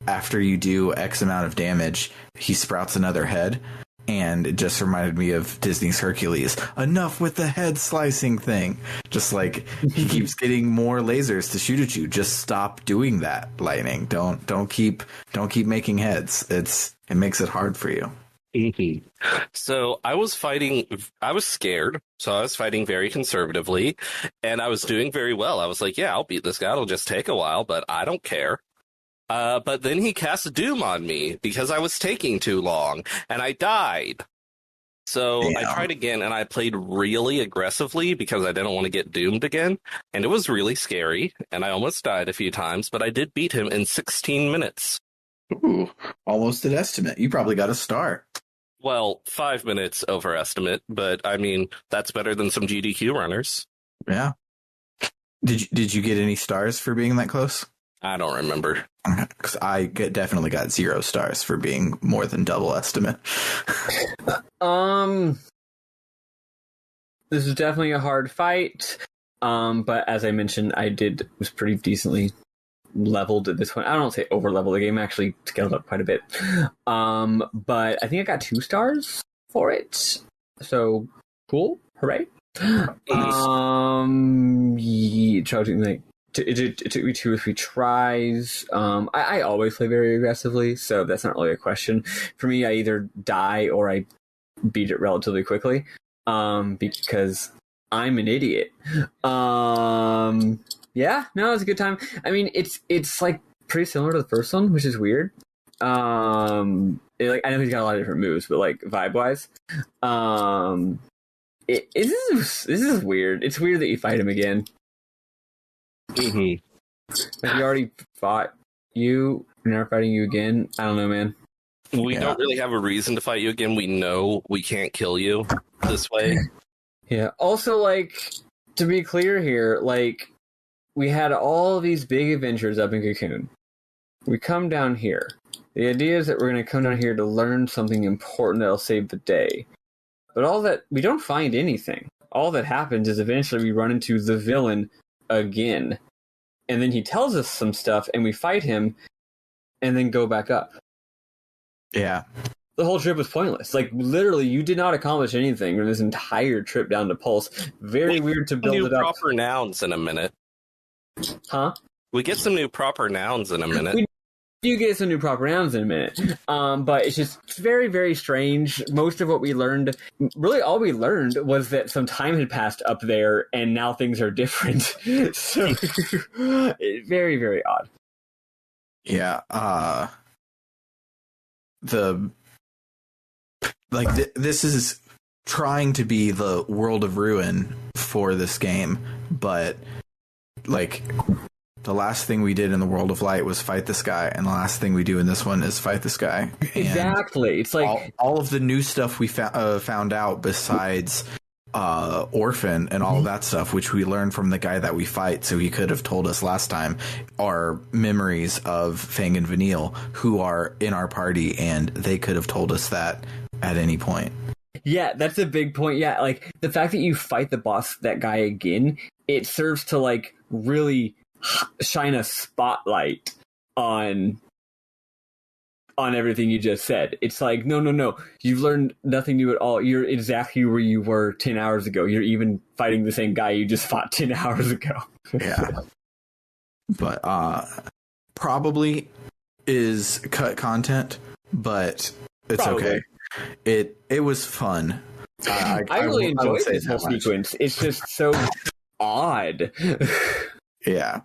after you do X amount of damage, he sprouts another head. And it just reminded me of Disney's Hercules. Enough with the head slicing thing. Just like he keeps getting more lasers to shoot at you. Just stop doing that, Lightning. Don't keep making heads. It makes it hard for you. Mm-hmm. So I was scared. So I was fighting very conservatively, and I was doing very well. I was like, yeah, I'll beat this guy. It'll just take a while, but I don't care. But then he cast Doom on me because I was taking too long, and I died. So I tried again, and I played really aggressively because I didn't want to get doomed again. And it was really scary, and I almost died a few times, but I did beat him in 16 minutes. Ooh, almost an estimate. You probably got a star. Well, 5 minutes over estimate, but I mean, that's better than some GDQ runners. Yeah. Did you get any stars for being that close? I don't remember. Because I definitely got 0 stars for being more than double estimate. This is definitely a hard fight. But as I mentioned, was pretty decently leveled at this point. I don't say over leveled. The game actually scaled up quite a bit. But I think I got 2 stars for it. So cool. Hooray. It took me 2 or 3 tries. I always play very aggressively, so that's not really a question. For me, I either die or I beat it relatively quickly, because I'm an idiot. Yeah, no, it's a good time. I mean, it's like pretty similar to the first one, which is weird. I know he's got a lot of different moves, but like vibe-wise, this is weird. It's weird that you fight him again. Mm-hmm. Like, he already fought you, never fighting you again. I don't know, man. We don't really have a reason to fight you again. We know we can't kill you this way. Yeah. Also, like, to be clear here, like, we had all of these big adventures up in Cocoon. we come down here. The idea is that we're going to come down here to learn something important that'll save the day. But all that, we don't find anything. All that happens is eventually we run into the villain again. And then he tells us some stuff, and we fight him, and then go back up. Yeah. The whole trip was pointless. Like, literally, you did not accomplish anything in this entire trip down to Pulse. Very weird to build it up. Proper nouns in a minute. Huh? We get some new proper nouns in a minute. We do get some new proper nouns in a minute. But it's just very, very strange. Most of what we learned, really all we learned was that some time had passed up there, and now things are different. So, very, very odd. Yeah. This is trying to be the world of ruin for this game, but like the last thing we did in the world of light was fight this guy, and the last thing we do in this one is fight this guy. Exactly. It's like all of the new stuff we found out besides Orphan and all of that stuff, which we learned from the guy that we fight, so he could have told us last time, are memories of Fang and Vanille, who are in our party, and they could have told us that at any point. Yeah, that's a big point. Yeah, like the fact that you fight the boss, that guy again, it serves to like really shine a spotlight on everything you just said. It's like, no, you've learned nothing new at all. You're exactly where you were 10 hours ago. You're even fighting the same guy you just fought 10 hours ago. Yeah. But probably is cut content, but it's Probably. Okay. It was fun. I really enjoyed this whole sequence. It's just so odd. Yeah.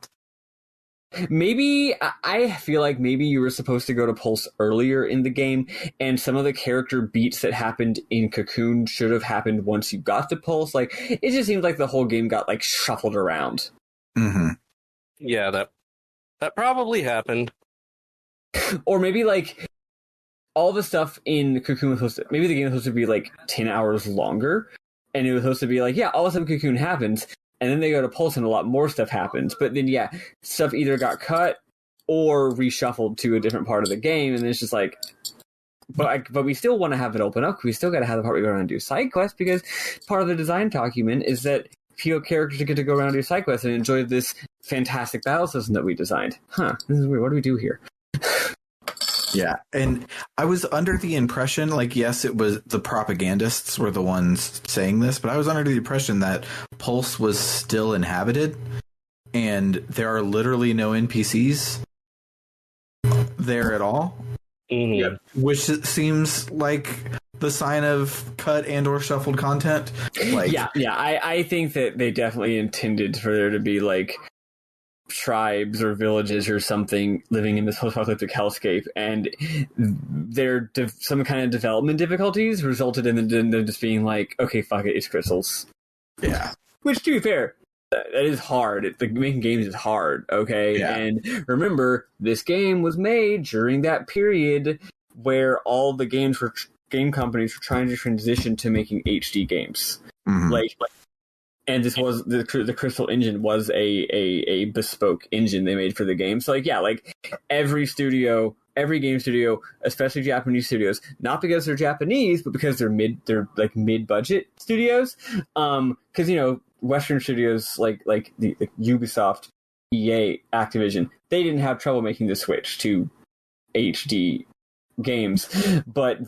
Maybe, I feel like maybe you were supposed to go to Pulse earlier in the game, and some of the character beats that happened in Cocoon should have happened once you got to Pulse. Like, it just seems like the whole game got, like, shuffled around. Mm-hmm. Yeah, that probably happened. Or maybe, like, all the stuff in Cocoon was supposed to, maybe the game was supposed to be, like, 10 hours longer, and it was supposed to be like, yeah, all of a sudden Cocoon happens, and then they go to Pulse and a lot more stuff happens. But then, yeah, stuff either got cut or reshuffled to a different part of the game. And it's just like, but we still want to have it open up. We still got to have the part where we go around and do side quests, because part of the design document is that characters get to go around and do side quests and enjoy this fantastic battle system that we designed. This is weird. What do we do here? Yeah, and I was under the impression, like, yes, it was the propagandists were the ones saying this, but I was under the impression that Pulse was still inhabited, and there are literally no NPCs there at all, which seems like the sign of cut and or shuffled content. Like, yeah, I think that they definitely intended for there to be, like, tribes or villages or something living in this post-apocalyptic hellscape, and their some kind of development difficulties resulted in them just being like, okay, fuck it, it's crystals. Yeah. Which, to be fair, that is hard. Making games is hard, okay? Yeah. And remember, this game was made during that period where all the game companies were trying to transition to making HD games. Mm-hmm. And this was the Crystal engine was a bespoke engine they made for the game. So, like, yeah, like every game studio, especially Japanese studios, not because they're Japanese, but because they're mid-budget studios. Because, you know, Western studios like the Ubisoft, EA, Activision, they didn't have trouble making the switch to HD games, but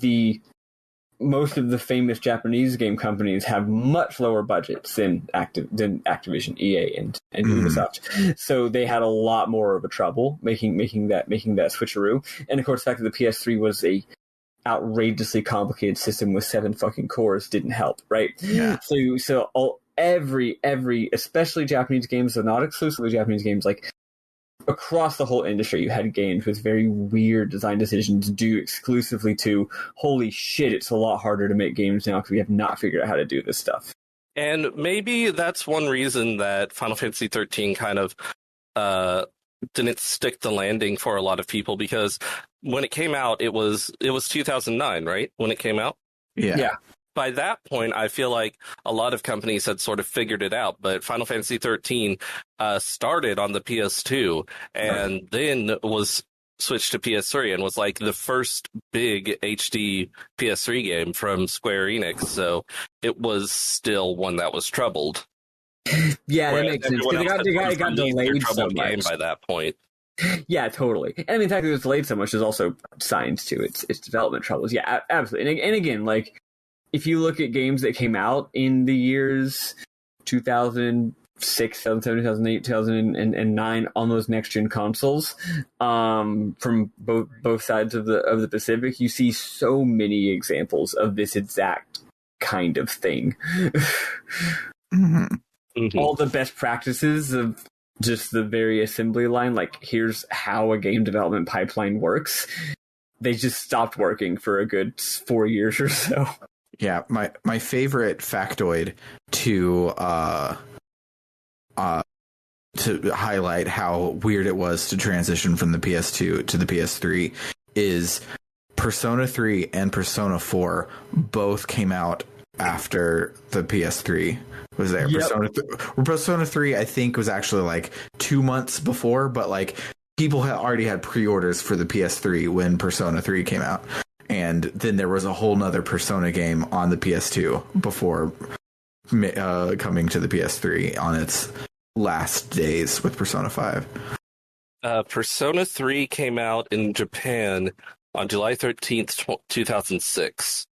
most of the famous Japanese game companies have much lower budgets than Activision, EA, and Ubisoft. So they had a lot more of a trouble making that switcheroo. And of course, the fact that the PS3 was a outrageously complicated system with 7 fucking cores didn't help, right? Yeah. So every especially Japanese games, so not exclusively Japanese games, like across the whole industry, you had games with very weird design decisions due exclusively to, holy shit, it's a lot harder to make games now because we have not figured out how to do this stuff. And maybe that's one reason that Final Fantasy XIII kind of didn't stick the landing for a lot of people, because when it came out, it was 2009, right? When it came out? Yeah. By that point, I feel like a lot of companies had sort of figured it out, but Final Fantasy XIII started on the PS2 and then was switched to PS3 and was like the first big HD PS3 game from Square Enix, so it was still one that was troubled. Yeah, Whereas that makes sense. everyone Because it got delayed so troubled game much. by that point. Yeah, totally. And I mean, the fact that it was delayed so much is also signs to its development troubles. Yeah, absolutely. And again, like, if you look at games that came out in the years 2006, 2007, 2008, 2009 on those next-gen consoles, from both sides of the Pacific, you see so many examples of this exact kind of thing. Mm-hmm. Mm-hmm. All the best practices of just the very assembly line, like, here's how a game development pipeline works, they just stopped working for a good 4 years or so. Yeah, my favorite factoid to highlight how weird it was to transition from the PS2 to the PS3 is Persona 3 and Persona 4 both came out after the PS3 was there. Yep. Persona 3, I think, was actually like 2 months before, but like people had already had pre-orders for the PS3 when Persona 3 came out. And then there was a whole nother Persona game on the PS2 before coming to the PS3 on its last days with Persona 5. Persona 3 came out in Japan on July 13th, 2006.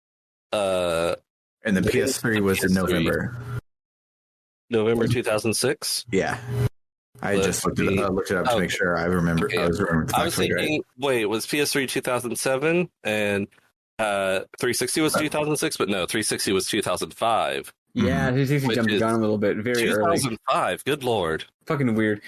And the PS3 was in November. November 2006? Yeah. I just looked it up to make sure I remember. Okay. I was remembering the I was thinking, right. wait, it was PS3 2007 and 360 was 2006, but no, 360 was 2005. Yeah, 360 jumped down a little bit, very early. 2005, good lord. Fucking weird.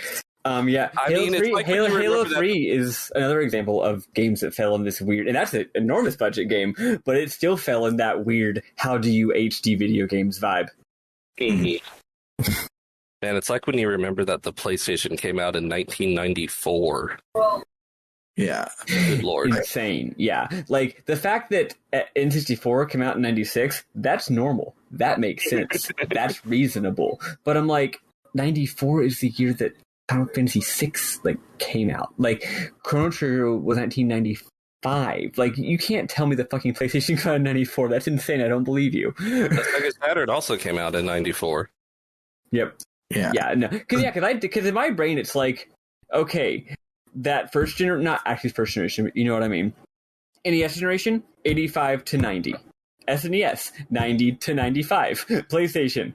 Yeah, Halo 3 is another example of games that fell in this weird, and that's an enormous budget game, but it still fell in that weird, how do you HD video games vibe. Mm-hmm. Man, it's like when you remember that the PlayStation came out in 1994. Yeah. Good lord. Insane. Yeah. Like, the fact that N64 came out in 96, that's normal. That makes sense. That's reasonable. But I'm like, 94 is the year that Final Fantasy VI came out. Like, Chrono Trigger was 1995. Like, you can't tell me the fucking PlayStation came out in 94. That's insane. I don't believe you. The Sega Saturn also came out in 94. Yep. Yeah. Yeah, no. Because in my brain, it's like, okay, that first generation, not actually first generation, but you know what I mean. NES generation, 85 to 90. SNES, 90 to 95. PlayStation,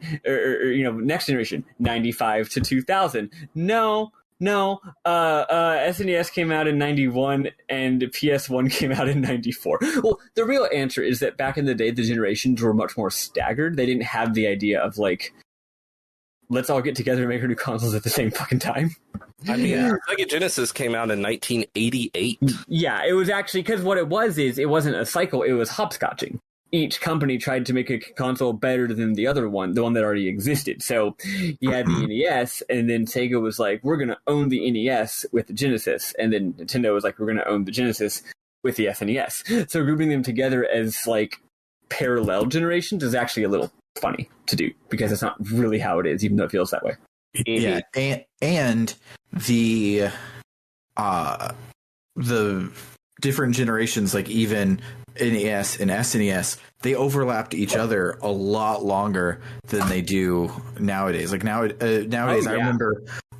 next generation, 95 to 2000. No. SNES came out in 91 and PS1 came out in 94. Well, the real answer is that back in the day, the generations were much more staggered. They didn't have the idea of, like, let's all get together and make our new consoles at the same fucking time. I mean, Sega Genesis came out in 1988. Yeah, it was actually, because what it was is, it wasn't a cycle, it was hopscotching. Each company tried to make a console better than the other one, the one that already existed. So you had the NES, and then Sega was like, we're going to own the NES with the Genesis. And then Nintendo was like, we're going to own the Genesis with the SNES. So grouping them together as, like, parallel generations is actually a little funny to do, because that's not really how it is, even though it feels that way. Yeah, and the different generations, like even NES and SNES, they overlapped each other a lot longer than they do nowadays. Like nowadays,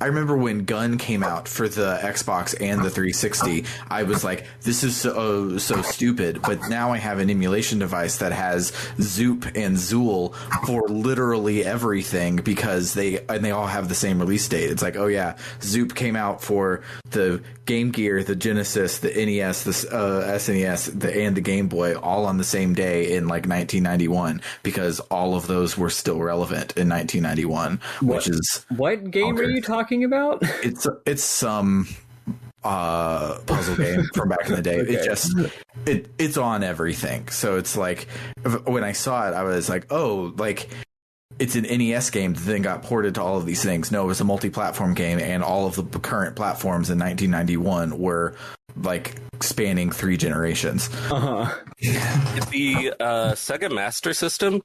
I remember when Gun came out for the Xbox and the 360. I was like, this is so stupid. But now I have an emulation device that has Zoop and Zool for literally everything, because they all have the same release date. It's like, oh yeah, Zoop came out for the Game Gear, the Genesis, the NES, the SNES, and the Game Boy, all on the same day in like 1991, because all of those were still relevant in 1991. What game are you talking about? It's some puzzle game from back in the day. Okay. It's on everything. So it's like, when I saw it, I was like, oh, like, it's an NES game that then got ported to all of these things. No, it was a multi-platform game, and all of the current platforms in 1991 were like spanning 3 generations. The Sega Master System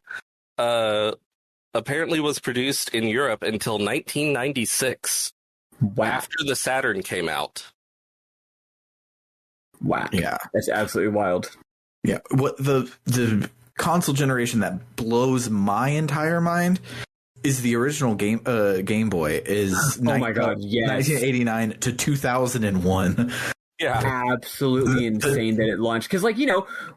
apparently was produced in Europe until 1996. Wow. After the Saturn came out. whack. Yeah. That's absolutely wild. Yeah. What the console generation that blows my entire mind is the original Game Boy is Oh my God, yes. 1989 to 2001. Yeah. Absolutely insane that it launched. Because, like,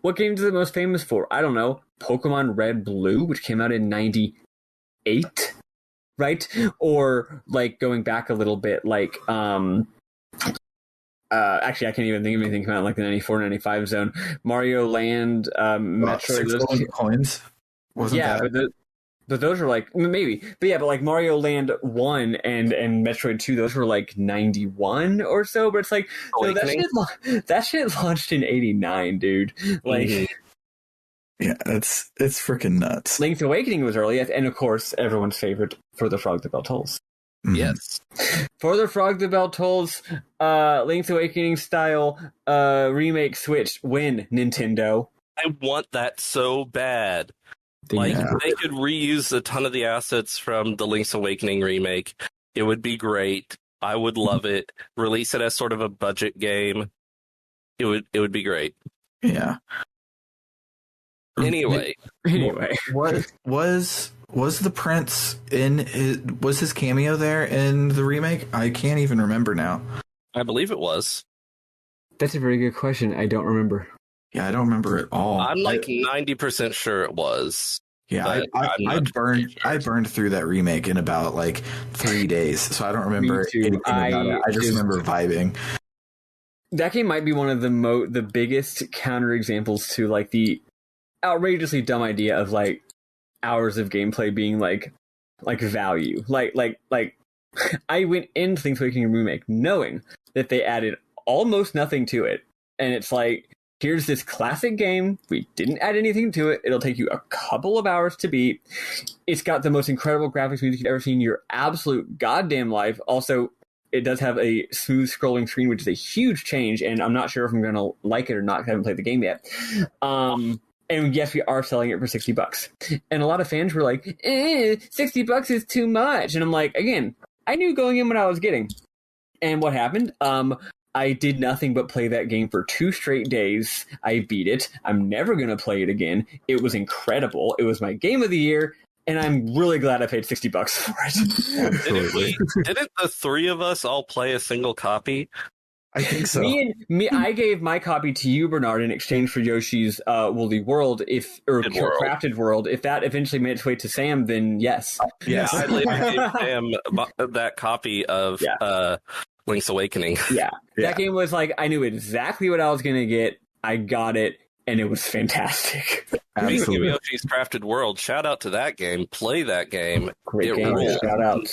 what games is it most famous for? I don't know. Pokemon Red Blue, which came out in 98, right? Or, like, going back a little bit, like, actually, I can't even think of anything come out in, like, the 94, 95 zone. Mario Land, Metroid. Six Golden Coins. Wasn't that? But those are like, maybe. But yeah, but like Mario Land 1 and Metroid 2, those were like 91 or so. But it's like, no, that shit launched in 89, dude. Like, yeah, it's freaking nuts. Link's Awakening was early, and of course, everyone's favorite, For the Frog the Bell Tolls. Yes. For the Frog the Bell Tolls, Link's Awakening style remake Switch win, Nintendo. I want that so bad. Like, they could reuse a ton of the assets from the Link's Awakening remake. It would be great. I would love it. Release it as sort of a budget game. It would be great. Yeah. Anyway. What was the Prince was his cameo there in the remake? I can't even remember now. I believe it was. That's a very good question. I don't remember. Yeah, I don't remember at all. I'm like 90% sure it was. Yeah, I burned through that remake in about like 3 days, so I don't remember anything about it. I just remember vibing. That game might be one of the biggest counterexamples to like the outrageously dumb idea of like hours of gameplay being like value. Like I went into Link's Awakening remake knowing that they added almost nothing to it, and it's like, here's this classic game. We didn't add anything to it. It'll take you a couple of hours to beat. It's got the most incredible graphics you've ever seen in your absolute goddamn life. Also, it does have a smooth scrolling screen, which is a huge change, and I'm not sure if I'm going to like it or not because I haven't played the game yet. And yes, we are selling it for $60. And a lot of fans were like, $60 is too much. And I'm like, again, I knew going in what I was getting. And what happened? I did nothing but play that game for 2 straight days. I beat it. I'm never going to play it again. It was incredible. It was my game of the year, and I'm really glad I paid $60 for it. Didn't the 3 of us all play a single copy? I think so. I gave my copy to you, Bernard, in exchange for Yoshi's Woolly World, Crafted World. If that eventually made its way to Sam, then yes. Yes. I later gave Sam that copy of Link's Awakening. Yeah. That game was like, I knew exactly what I was going to get. I got it, and it was fantastic. Speaking of Yoshi's Crafted World, shout out to that game. Play that game. Great game. Shout out.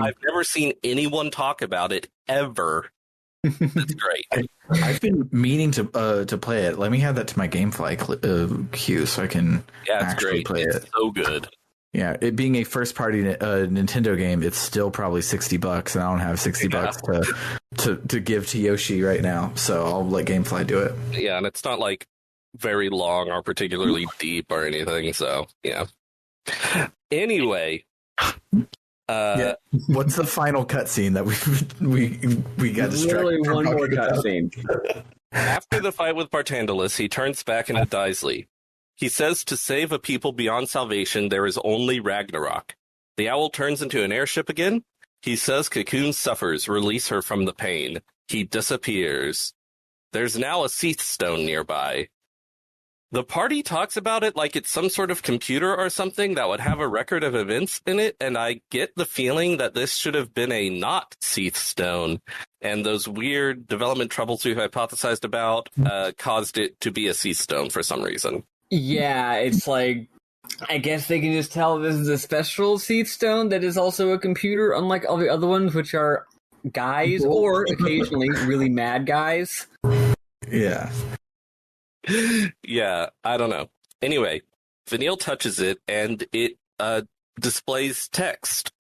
I've never seen anyone talk about it ever. That's great. I've been meaning to play it. Let me add that to my GameFly queue so I can actually play it. It's so good. Yeah, it being a first-party Nintendo game, it's still probably $60, and I don't have $60 to give to Yoshi right now. So I'll let GameFly do it. Yeah, and it's not like very long or particularly deep or anything. So yeah. Anyway. What's the final cutscene that we got distracted? Really, one more cutscene. After the fight with Bartandalus, he turns back into Daisley. He says to save a people beyond salvation, there is only Ragnarok. The owl turns into an airship again. He says Cocoon suffers, release her from the pain. He disappears. There's now a Seath Stone nearby. The party talks about it like it's some sort of computer or something that would have a record of events in it, and I get the feeling that this should have been a not Seath Stone, and those weird development troubles we've hypothesized about caused it to be a Seath Stone for some reason. Yeah, it's like, I guess they can just tell this is a special Seath Stone that is also a computer, unlike all the other ones, which are guys, or occasionally really mad guys. Yeah. Yeah, I don't know. Anyway, Vanille touches it, and it displays text,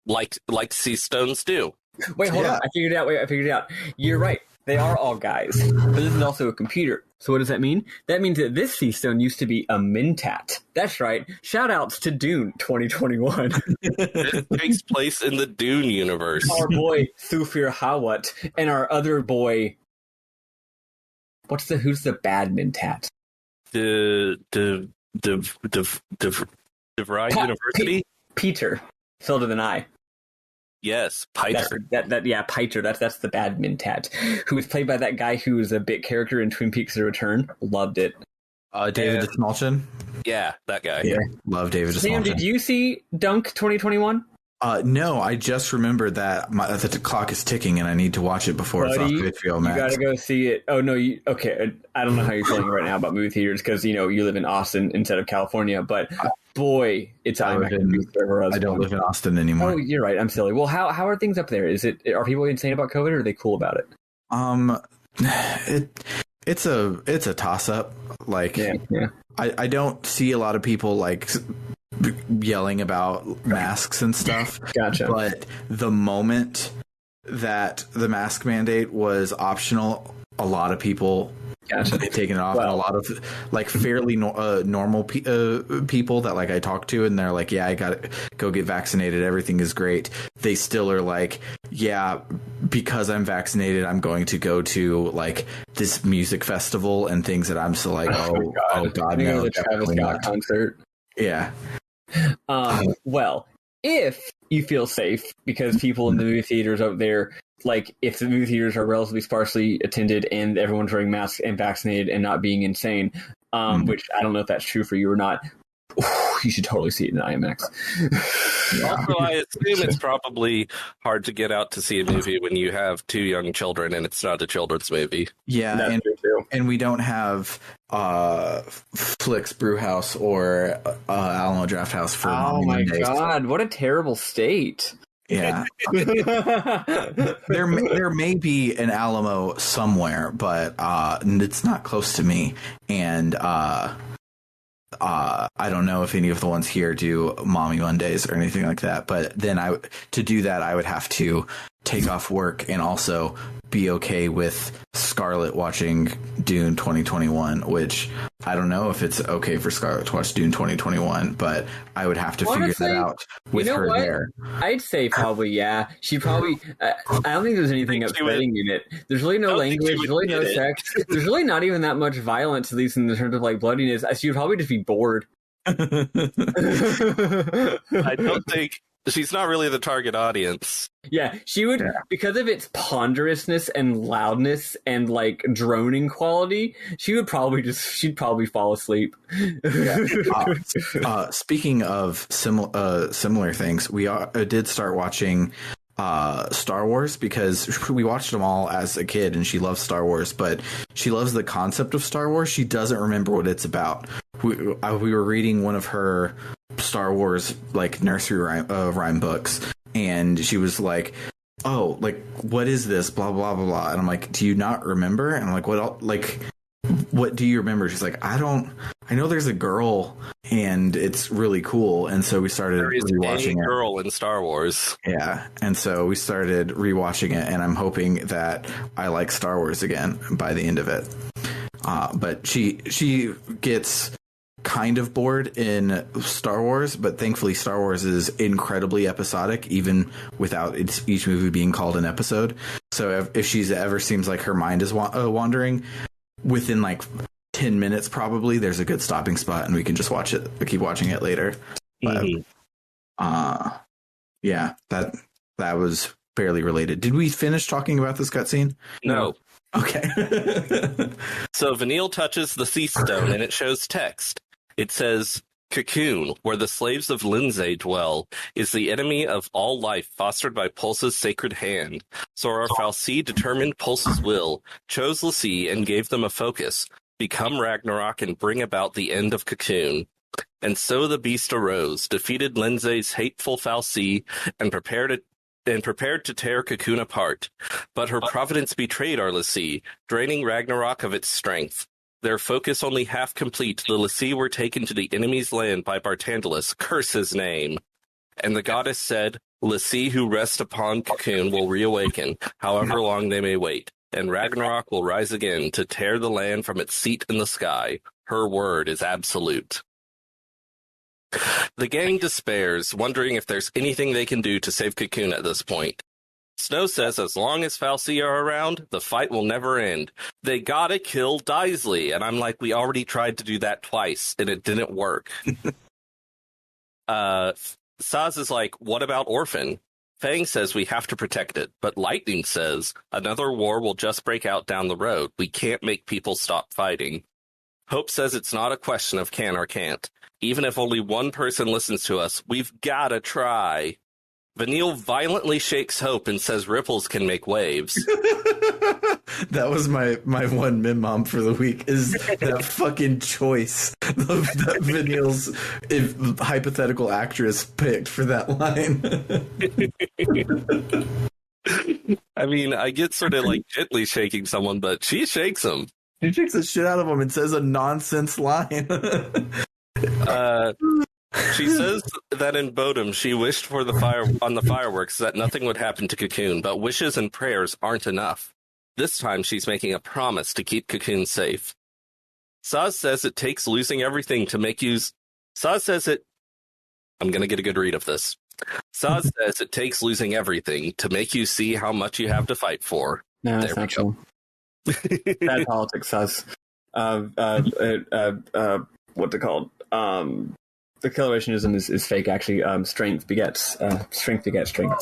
like Seath Stones do. Wait, hold on. I figured it out. You're right. They are all guys, but this is also a computer. So what does that mean? That means that this Seath Stone used to be a Mentat. That's right. Shoutouts to Dune 2021. This takes place in the Dune universe. Our boy Thufir Hawat and our other boy who's the badminton tat? The DeVry University? Peter. Filled with an I. Yes, Piter. Piter. That's the badminton tat, who was played by that guy who was a bit character in Twin Peaks: The Return. Loved it. David Dastmalchian? Yeah, that guy. Yeah, love David Dastmalchian. Sam, did you see Dunk 2021? No, I just remembered that the clock is ticking and I need to watch it before it's off HBO Max. You gotta go see it. Oh, no, okay. I don't know how you're feeling right now about movie theaters because, you live in Austin instead of California, but boy, it's IMAX. I don't live in Austin anymore. Oh, you're right. I'm silly. Well, how are things up there? Are people insane about COVID or are they cool about it? It's a toss up. Like, yeah. I don't see a lot of people like yelling about masks and stuff. Gotcha. But the moment that the mask mandate was optional, a lot of people had taken it off, and a lot of like fairly normal people that like I talk to, and they're like, yeah, I gotta go get vaccinated, everything is great. They still are like, yeah, because I'm vaccinated, I'm going to go to like this music festival and things that I'm still like, oh god, no, the Travis Scott concert. Yeah. Well, if you feel safe, because people in the movie theaters out there, like if the movie theaters are relatively sparsely attended and everyone's wearing masks and vaccinated and not being insane, which I don't know if that's true for you or not, you should totally see it in IMAX. Also, I assume it's probably hard to get out to see a movie when you have 2 young children and it's not a children's movie. Yeah, and we don't have Flicks Brewhouse or Alamo Draft House for my god, what a terrible state. Yeah. there may be an Alamo somewhere, but it's not close to me, and I don't know if any of the ones here do Mommy Mondays or anything like that, but then to do that I would have to take off work and also be okay with Scarlett watching Dune 2021, which I don't know if it's okay for Scarlett to watch Dune 2021. But I would have to figure that out with her there. I'd say probably, yeah. She probably, I don't think there's anything upsetting in it. There's really no language, really no sex. There's really not even that much violence, at least in terms of like bloodiness. She would probably just be bored. I don't think she's not really the target audience. Yeah, she would, because of its ponderousness and loudness and like droning quality, she'd probably fall asleep. Speaking of similar things, we did start watching Star Wars because we watched them all as a kid, and she loves Star Wars, but she loves the concept of Star Wars. She doesn't remember what it's about. We were reading one of her Star Wars like nursery rhyme books, and she was like, oh, like, what is this, blah blah blah blah, and I'm like, do you not remember? And I'm like, what do you remember? She's like, I know there's a girl and it's really cool, and so we started rewatching it. Girl in Star Wars. Yeah, and so we started rewatching it, and I'm hoping that I like Star Wars again by the end of it. But she gets kind of bored in Star Wars, but thankfully Star Wars is incredibly episodic, even without each movie being called an episode. So if she's ever seems like her mind is wandering, within like 10 minutes probably there's a good stopping spot, and we can just keep watching it later. But yeah, that was fairly related. Did we finish talking about this cutscene? No. Okay. So Vanille touches the Sea Stone and it shows text. It says, Cocoon, where the slaves of Lindsay dwell, is the enemy of all life fostered by Pulse's sacred hand. Sora Falsi determined Pulse's will, chose l'Cie and gave them a focus. Become Ragnarok and bring about the end of Cocoon. And so the beast arose, defeated Lindsay's hateful Falsi, and prepared to tear Cocoon apart. But her providence betrayed our l'Cie, draining Ragnarok of its strength. Their focus only half complete, the l'Cie were taken to the enemy's land by Bartandalus, curse his name. And the goddess said, l'Cie who rest upon Cocoon will reawaken, however long they may wait, and Ragnarok will rise again to tear the land from its seat in the sky. Her word is absolute. The gang despairs, wondering if there's anything they can do to save Cocoon at this point. Snow says as long as Falcia are around, the fight will never end. They gotta kill Daisley. And I'm like, we already tried to do that twice, and it didn't work. Saz is like, what about Orphan? Fang says we have to protect it, but Lightning says another war will just break out down the road. We can't make people stop fighting. Hope says it's not a question of can or can't. Even if only one person listens to us, we've gotta try. Vanille violently shakes Hope and says ripples can make waves. That was my one mim-mom for the week, is that fucking choice that Vanille's hypothetical actress picked for that line. I mean, I get sort of like gently shaking someone, but she shakes them. She shakes the shit out of him and says a nonsense line. She says that in Bodum she wished for the fireworks that nothing would happen to Cocoon, but wishes and prayers aren't enough. This time she's making a promise to keep Cocoon safe. Saz says it takes losing everything to make you... Saz says it... I'm going to get a good read of this. Saz says it takes losing everything to make you see how much you have to fight for. No, that's not true. Bad politics, Saz. What's it called? The colorationism is fake, actually. Strength begets strength.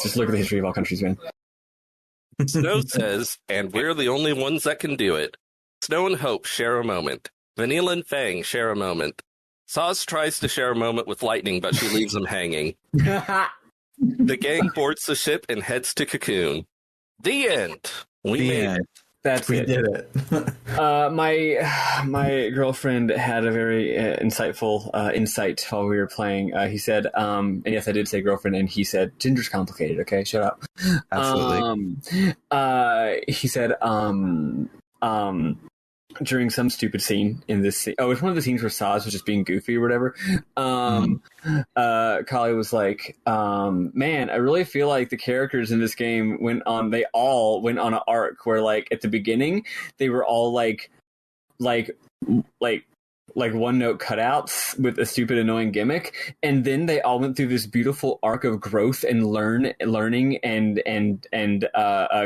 Just look at the history of all countries, man. Snow says, and we're the only ones that can do it. Snow and Hope share a moment. Vanilla and Fang share a moment. Saz tries to share a moment with Lightning, but she leaves him hanging. The gang boards the ship and heads to Cocoon. The end. We made it. We did it. My girlfriend had a very insightful insight while we were playing. He said, and yes, I did say girlfriend, and he said, "Ginger's complicated." Okay, shut up. Absolutely. He said, during some stupid scene in this scene, it's one of the scenes where Saz was just being goofy or whatever. Kali was like, man, I really feel like the characters in this game they all went on an arc where, like, at the beginning they were all like one note cutouts with a stupid annoying gimmick, and then they all went through this beautiful arc of growth and learning and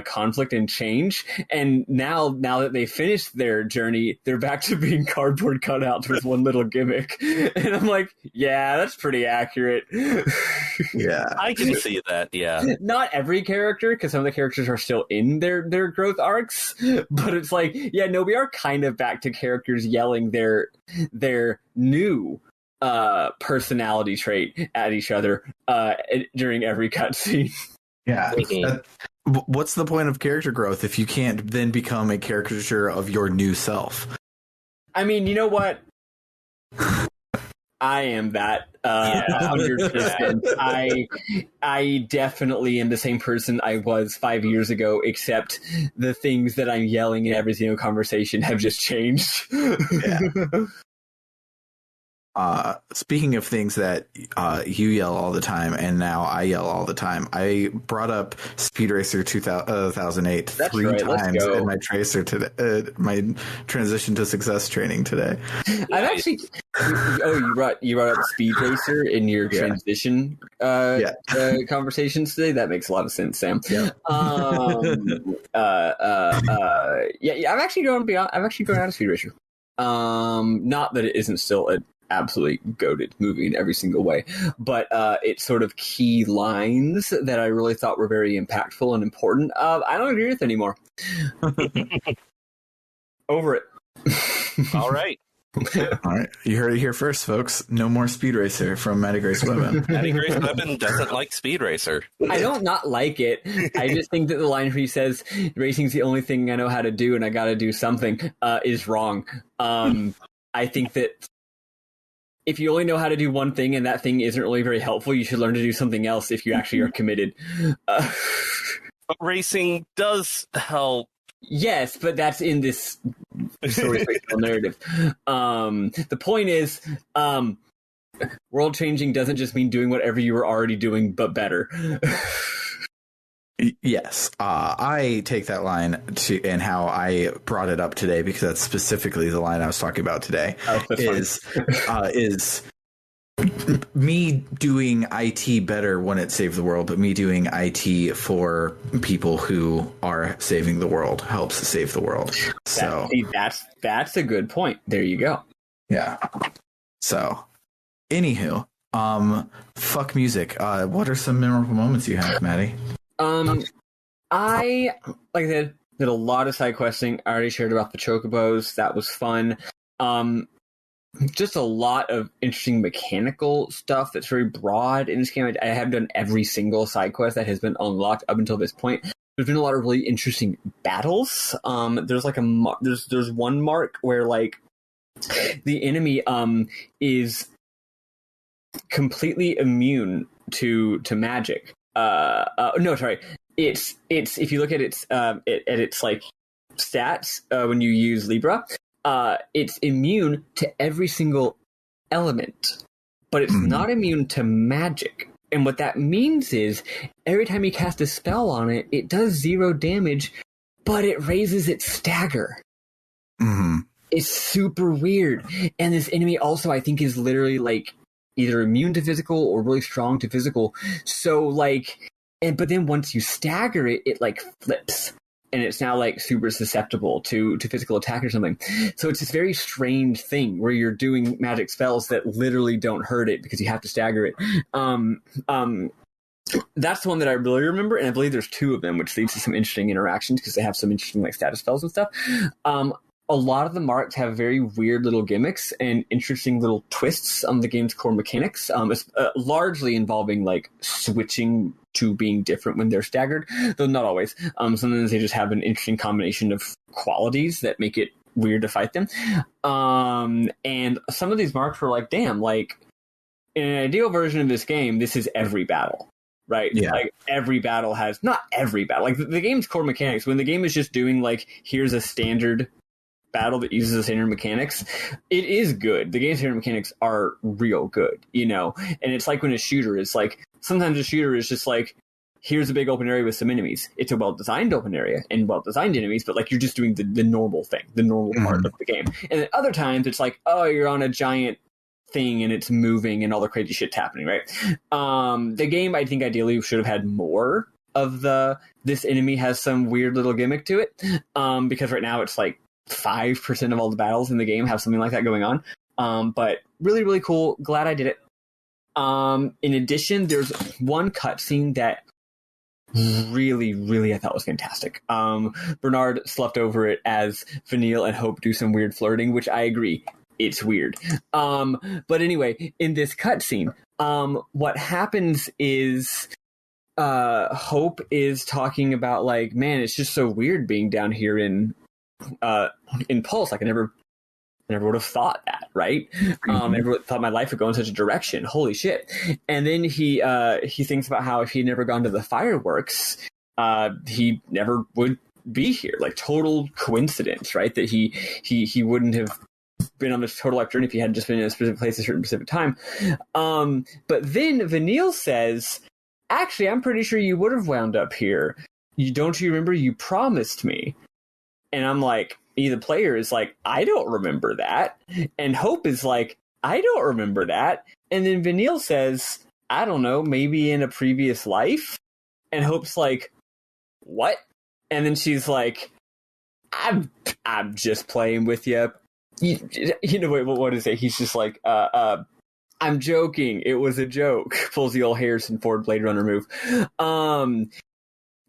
conflict and change, and now that they finished their journey, they're back to being cardboard cutouts with one little gimmick. And I'm like, yeah, that's pretty accurate. Yeah, I can see that. Yeah, not every character, because some of the characters are still in their growth arcs, but it's like, yeah, no, we are kind of back to characters yelling their new personality trait at each other during every cutscene. Yeah. What's the point of character growth if you can't then become a caricature of your new self? I mean, you know what? I am that 100%. I definitely am the same person I was 5 years ago, except the things that I'm yelling in every single conversation have just changed. Yeah. Speaking of things that you yell all the time and now I yell all the time, I brought up Speed Racer 2008 That's three right, times in my tracer today, my transition to success training today. I've actually you brought up Speed Racer in your transition conversations today. That makes a lot of sense, Sam. Yeah. I've actually gone out of Speed Racer. Not that it isn't still an absolutely goated movie in every single way, but it's sort of key lines that I really thought were very impactful and important. I don't agree with anymore. Over it. All right. All right, you heard it here first, folks. No more Speed Racer from Maddie Grace Webben. Maddie Grace Webben doesn't like Speed Racer. I don't not like it. I just think that the line where he says, "Racing's the only thing I know how to do, and I got to do something," is wrong. I think that if you only know how to do one thing and that thing isn't really very helpful, you should learn to do something else if you actually are committed. But racing does help. Yes, but that's in this story fictional narrative. The point is, world changing doesn't just mean doing whatever you were already doing, but better. Yes, I take that line and how I brought it up today, because that's specifically the line I was talking about today. Is me doing IT better wouldn't save the world, but me doing IT for people who are saving the world helps save the world. So that's a good point. There you go. Yeah. So, anywho, fuck music. What are some memorable moments you have, Maddie? I like I said, did a lot of side questing. I already shared about the chocobos. That was fun. Just a lot of interesting mechanical stuff that's very broad in this game. I haven't done every single side quest that has been unlocked up until this point. There's been a lot of really interesting battles. There's like there's one mark where like the enemy is completely immune to magic. No, sorry. It's if you look at its like stats when you use Libra, it's immune to every single element, but it's not immune to magic. And what that means is every time you cast a spell on it, it does 0 damage, but it raises its stagger. Mm-hmm. It's super weird. And this enemy also, I think, is literally like either immune to physical or really strong to physical. So like, but then once you stagger it, it like flips. And it's now like super susceptible to physical attack or something. So it's this very strange thing where you're doing magic spells that literally don't hurt it because you have to stagger it. That's the one that I really remember, and I believe there's 2 of them, which leads to some interesting interactions because they have some interesting like status spells and stuff. A lot of the marks have very weird little gimmicks and interesting little twists on the game's core mechanics, largely involving like switching to being different when they're staggered, though not always. Sometimes they just have an interesting combination of qualities that make it weird to fight them. And some of these marks were like, damn, like in an ideal version of this game, this is every battle. Right? Yeah. Like every battle has, not every battle, like the game's core mechanics, when the game is just doing like, here's a standard battle that uses the standard mechanics, it is good. The game's standard mechanics are real good, you know? And it's like when a shooter is like, sometimes a shooter is just like, here's a big open area with some enemies. It's a well-designed open area and well-designed enemies, but like you're just doing the normal thing, the normal part of the game. And then other times it's like, oh, you're on a giant thing and it's moving and all the crazy shit's happening, right? The game, I think, ideally should have had more of this enemy has some weird little gimmick to it, because right now it's like 5% of all the battles in the game have something like that going on. But really, really cool. Glad I did it. In addition, there's one cutscene that really, really I thought was fantastic. Bernard slept over it as Vanille and Hope do some weird flirting, which I agree. It's weird. But anyway, in this cutscene, what happens is Hope is talking about like, man, it's just so weird being down here in Pulse. Like I never would have thought that, right? Never thought my life would go in such a direction. Holy shit. And then he thinks about how if he'd never gone to the fireworks, he never would be here. Like total coincidence, right? That he wouldn't have been on this total life journey if he hadn't just been in a specific place at a certain specific time. But then Vanille says, actually, I'm pretty sure you would have wound up here. Don't you remember you promised me? And I'm like, the player is like, I don't remember that. And Hope is like, I don't remember that. And then Vanille says, I don't know, maybe in a previous life? And Hope's like, what? And then she's like, I'm just playing with you. You know, what is it? He's just like, I'm joking. It was a joke. Pulls the old Harrison Ford Blade Runner move.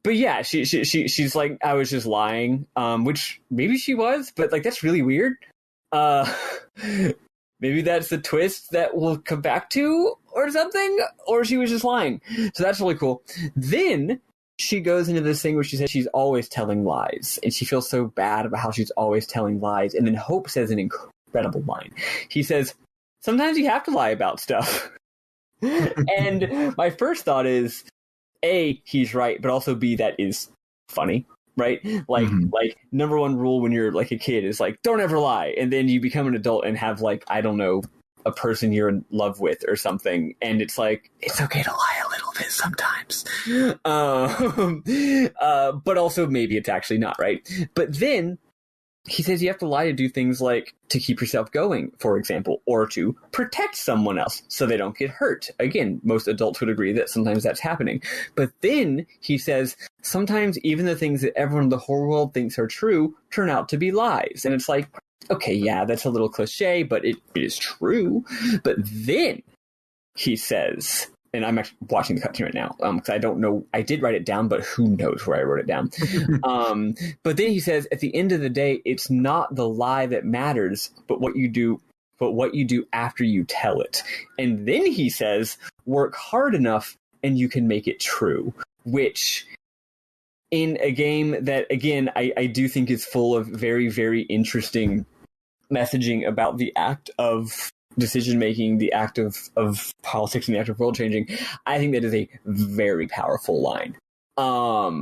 But yeah, she's like, I was just lying, which maybe she was, but like that's really weird. Maybe that's the twist that we'll come back to or something, or she was just lying. So that's really cool. Then she goes into this thing where she says she's always telling lies, and she feels so bad about how she's always telling lies. And then Hope says an incredible line. He says, sometimes you have to lie about stuff. And my first thought is, A, he's right, but also B, that is funny, right? Like, like number one rule when you're like a kid is like, don't ever lie. And then you become an adult and have like, I don't know, a person you're in love with or something. And it's like, it's okay to lie a little bit sometimes. But also maybe it's actually not, right? But then he says you have to lie to do things like to keep yourself going, for example, or to protect someone else so they don't get hurt. Again, most adults would agree that sometimes that's happening. But then he says sometimes even the things that everyone in the whole world thinks are true turn out to be lies. And it's like, okay, yeah, that's a little cliche, but it is true. But then he says, and I'm actually watching the cutscene right now because I don't know. I did write it down, but who knows where I wrote it down. But then he says, at the end of the day, it's not the lie that matters, but what you do after you tell it. And then he says, work hard enough and you can make it true, which in a game that, again, I do think is full of very, very interesting messaging about the act of decision-making, the act of politics, and the act of world-changing. I think that is a very powerful line. I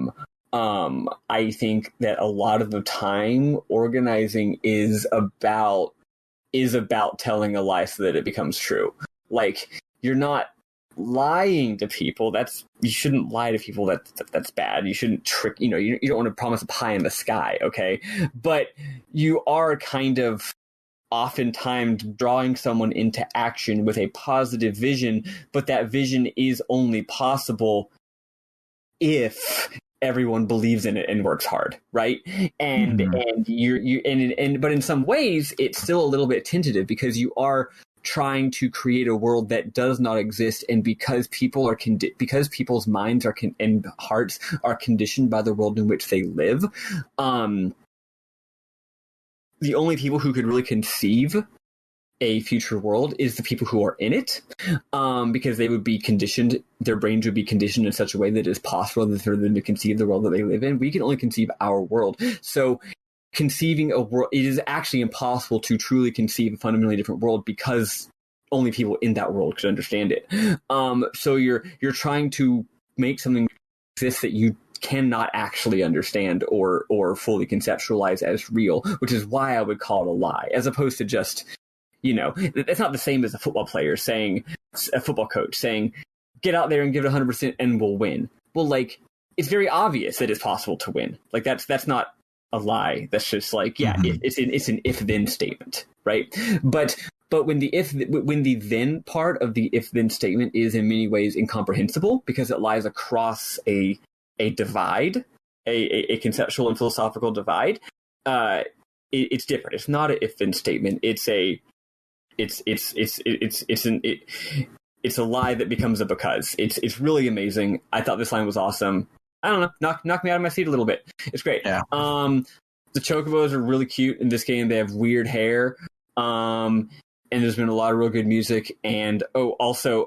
think that a lot of the time organizing is about telling a lie so that it becomes true. Like, you're not lying to people. You shouldn't lie to people. That's bad. You shouldn't trick, you don't want to promise a pie in the sky, okay? But you are kind of oftentimes drawing someone into action with a positive vision, but that vision is only possible if everyone believes in it and works hard, right? And but in some ways it's still a little bit tentative because you are trying to create a world that does not exist, and because people are because people's minds and hearts are conditioned by the world in which they live, the only people who could really conceive a future world is the people who are in it, because they would be conditioned, their brains would be conditioned in such a way that it is possible for them to conceive the world that they live in. We can only conceive our world. So conceiving a world, it is actually impossible to truly conceive a fundamentally different world because only people in that world could understand it. So you're trying to make something exist that you cannot actually understand or fully conceptualize as real, which is why I would call it a lie, as opposed to just, it's not the same as a football coach saying, get out there and give it 100% and we'll win. Well, like, it's very obvious that it's possible to win. Like, that's not a lie. That's just like, yeah, it's an if-then statement, right? But when the then part of the if-then statement is in many ways incomprehensible because it lies across a divide, a conceptual and philosophical divide, it's different. It's not an if-then statement. It's a lie that becomes a because. It's really amazing. I thought this line was awesome. I don't know, knock me out of my seat a little bit. It's great. Yeah. The chocobos are really cute in this game. They have weird hair. And there's been a lot of real good music. And also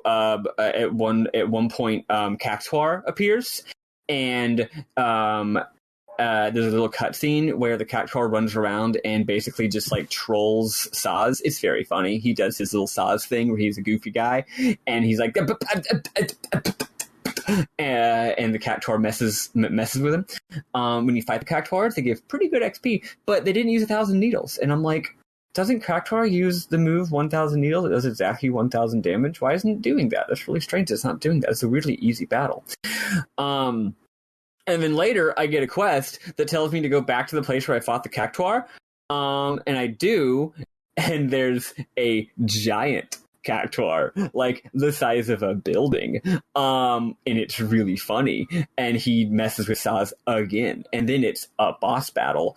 at one point, Cactuar appears. And there's a little cutscene where the Cactuar runs around and basically just like trolls Saz. It's very funny. He does his little Saz thing where he's a goofy guy, and he's like, and the Cactuar messes with him. When you fight the Cactuars, they give pretty good XP, but they didn't use 1,000 needles, and I'm like, doesn't Cactuar use the move 1,000 needles? It does exactly 1,000 damage. Why isn't it doing that? That's really strange. It's not doing that. It's a weirdly easy battle. And then later, I get a quest that tells me to go back to the place where I fought the Cactuar. And I do, and there's a giant Cactuar, like the size of a building. And it's really funny. And he messes with Saz again. And then it's a boss battle.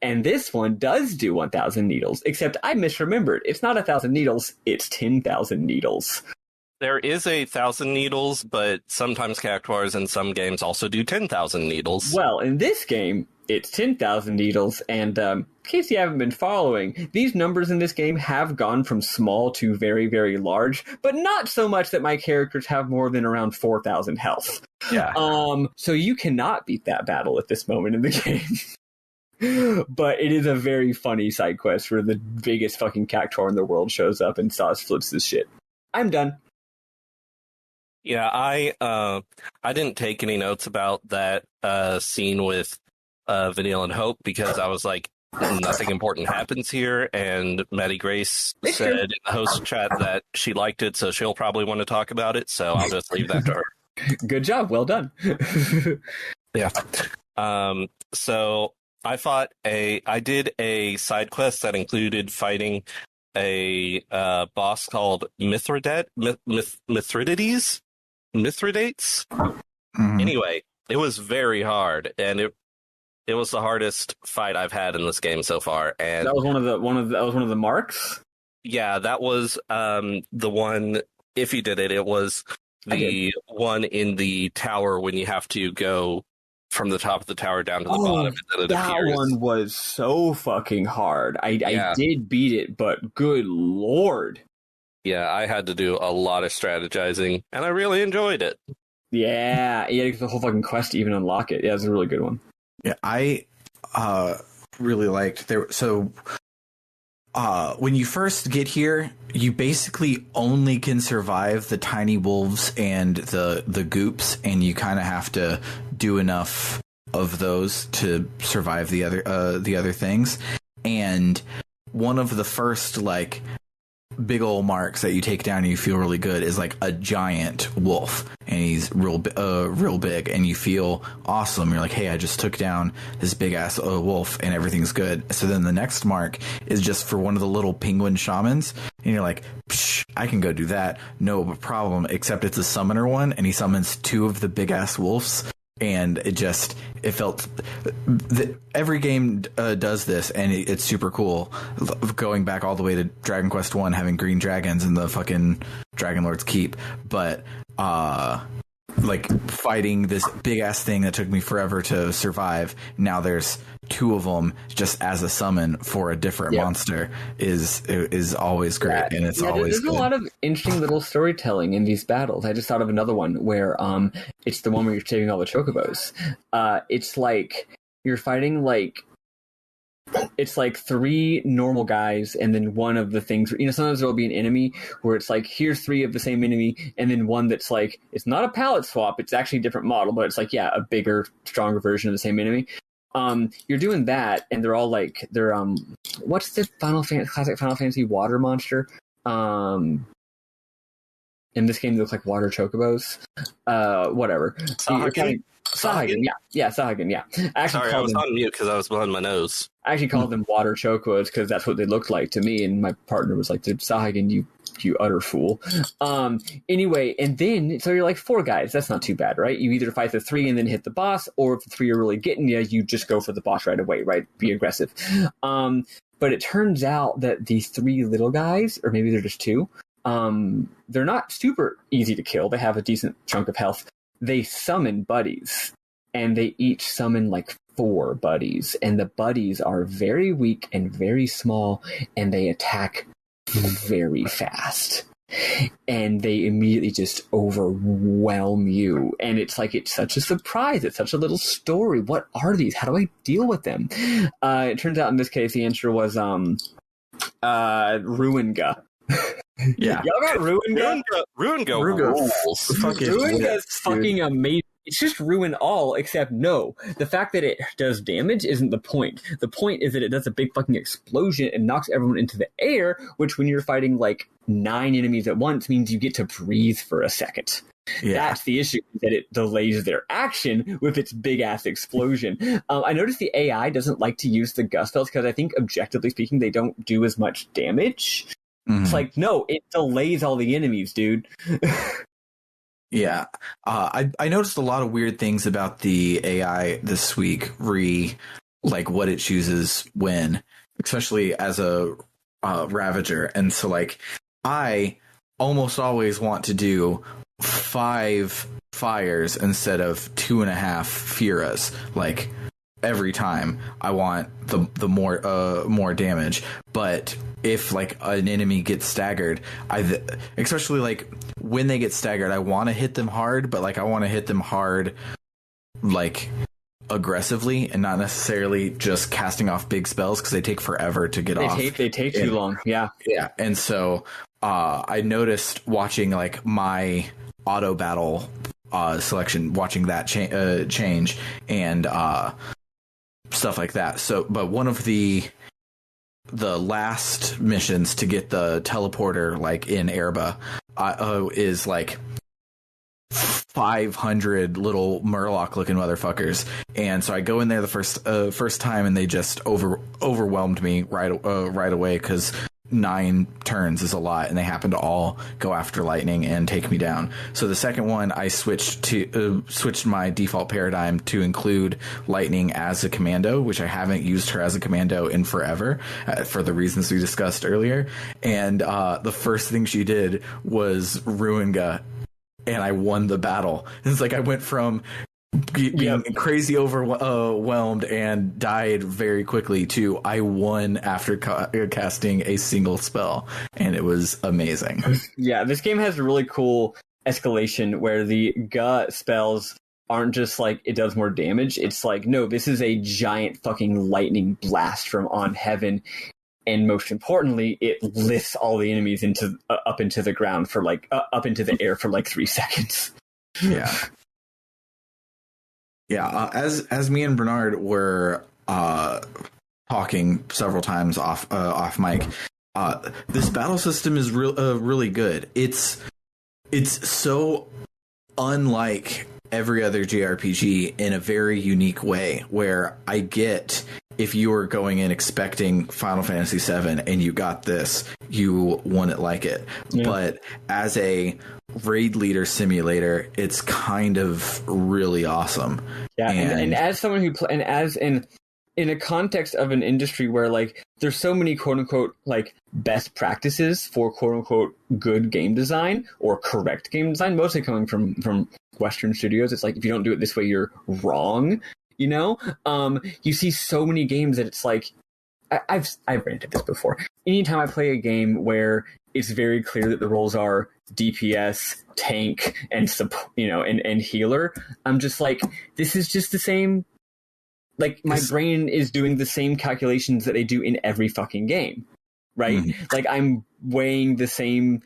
And this one does do 1,000 needles, except I misremembered. It's not 1,000 needles, it's 10,000 needles. There is 1,000 needles, but sometimes Cactuars in some games also do 10,000 needles. Well, in this game, it's 10,000 needles, and in case you haven't been following, these numbers in this game have gone from small to very, very large, but not so much that my characters have more than around 4,000 health. Yeah. So you cannot beat that battle at this moment in the game. But it is a very funny side quest where the biggest fucking Cactuar in the world shows up and Saz flips this shit. I'm done. Yeah, I didn't take any notes about that scene with Vanille and Hope because I was like, nothing important happens here, and Maddie Grace said in the host chat that she liked it, so she'll probably want to talk about it, so I'll just leave that to her. Good job, well done. Yeah. So I did a side quest that included fighting a boss called Mithridates. Mhm. Anyway, it was very hard, and it was the hardest fight I've had in this game so far. And That was one of the marks. yeah, that was the one. If you did it, it was the one in the tower when you have to go from the top of the tower down to the bottom, and then it that appears. one was so fucking hard. I Yeah. did beat it, but good lord. Yeah, I had to do a lot of strategizing, and I really enjoyed it. Yeah, you had to get the whole fucking quest to even unlock it. Yeah, it's a really good one. Yeah, I really liked there. So when you first get here, you basically only can survive the tiny wolves and the goops, and you kind of have to do enough of those to survive the other things. And one of the first like big old marks that you take down and you feel really good is like a giant wolf, and he's real big, and you feel awesome. You're like, hey, I just took down this big ass wolf and everything's good. So then the next mark is just for one of the little penguin shamans, and you're like, psh, I can go do that, no problem, except it's a summoner one, and he summons two of the big ass wolves. And it felt every game does this, and it's super cool. Going back all the way to Dragon Quest I, having green dragons in the fucking Dragon Lord's Keep, but like fighting this big ass thing that took me forever to survive. Now there's two of them just as a summon for a different monster is always great, and it's always there's good. a lot of interesting little storytelling in these battles. I just thought of another one where it's the one where you're saving all the chocobos. It's like you're fighting it's like three normal guys, and then one of the things, sometimes there'll be an enemy where it's like, here's three of the same enemy, and then one that's like, it's not a palette swap, it's actually a different model, but it's like, yeah, a bigger, stronger version of the same enemy. You're doing that, and they're all like, they're what's the classic Final Fantasy water monster? In this game, they look like water chocobos. Whatever. Sahagin, yeah, Sahagin, yeah. Sorry, I was on mute because I was blowing my nose. I actually called them water chocobos because that's what they looked like to me, and my partner was like, Sahagin, you utter fool. Anyway, and then, so you're like four guys. That's not too bad, right? You either fight the three and then hit the boss, or if the three are really getting you just go for the boss right away, right? Be aggressive. But it turns out that these three little guys, or maybe they're just two, they're not super easy to kill. They have a decent chunk of health. They summon buddies, and they each summon like 4 buddies, and the buddies are very weak and very small, and they attack very fast, and they immediately just overwhelm you. And it's like, it's such a surprise. It's such a little story. What are these? How do I deal with them? It turns out in this case, the answer was Ruinga. Yeah. Y'all got Ruinga? Ruinga rules. Ruinga's fucking amazing. It's just ruin all, except no. The fact that it does damage isn't the point. The point is that it does a big fucking explosion and knocks everyone into the air, which when you're fighting like 9 enemies at once means you get to breathe for a second. Yeah. That's the issue, that it delays their action with its big-ass explosion. I noticed the AI doesn't like to use the gust belts because I think, objectively speaking, they don't do as much damage. Mm-hmm. It's like, no, it delays all the enemies, dude. Yeah. I noticed a lot of weird things about the AI this week, like what it chooses when, especially as a Ravager. And so, like, I almost always want to do 5 fires instead of 2.5 Firas. Like, every time I want the more damage. But if like an enemy gets staggered, especially like when they get staggered, I want to hit them hard, but like I want to hit them hard like aggressively and not necessarily just casting off big spells because they take forever to get off. They take too long. Yeah. And so I noticed watching like my auto battle selection, watching that change and stuff like that. So, but one of the last missions to get the teleporter, like in Erba, is like 500 little Murloc looking motherfuckers, and so I go in there the first time, and they just overwhelmed me right away, because 9 turns is a lot, and they happen to all go after lightning and take me down. So the second one, I switched my default paradigm to include lightning as a commando, which I haven't used her as a commando in forever, for the reasons we discussed earlier. And the first thing she did was Ruinga, and I won the battle. It's like I went from being crazy overwhelmed and died very quickly to I won after casting a single spell, and it was amazing. Yeah, this game has a really cool escalation where the spells aren't just like it does more damage. It's like, no, this is a giant fucking lightning blast from on heaven, and most importantly, it lifts all the enemies into up into the ground for like up into the air for like 3 seconds. Yeah. Yeah, as me and Bernard were talking several times off mic, this battle system is really good. It's so unlike every other JRPG in a very unique way, where I get if you were going in expecting Final Fantasy VII and you got this, you wouldn't like it. Yeah. But as a raid leader simulator, it's kind of really awesome. Yeah, and as someone who and as in a context of an industry where like there's so many quote unquote like best practices for quote unquote good game design or correct game design, mostly coming from Western studios. It's like, if you don't do it this way, you're wrong. You know, you see so many games that it's like, I've ranted this before. Anytime I play a game where it's very clear that the roles are DPS, tank, and and healer, I'm just like, this is just the same. Like, my brain is doing the same calculations that they do in every fucking game, right? Mm-hmm. Like, I'm weighing the same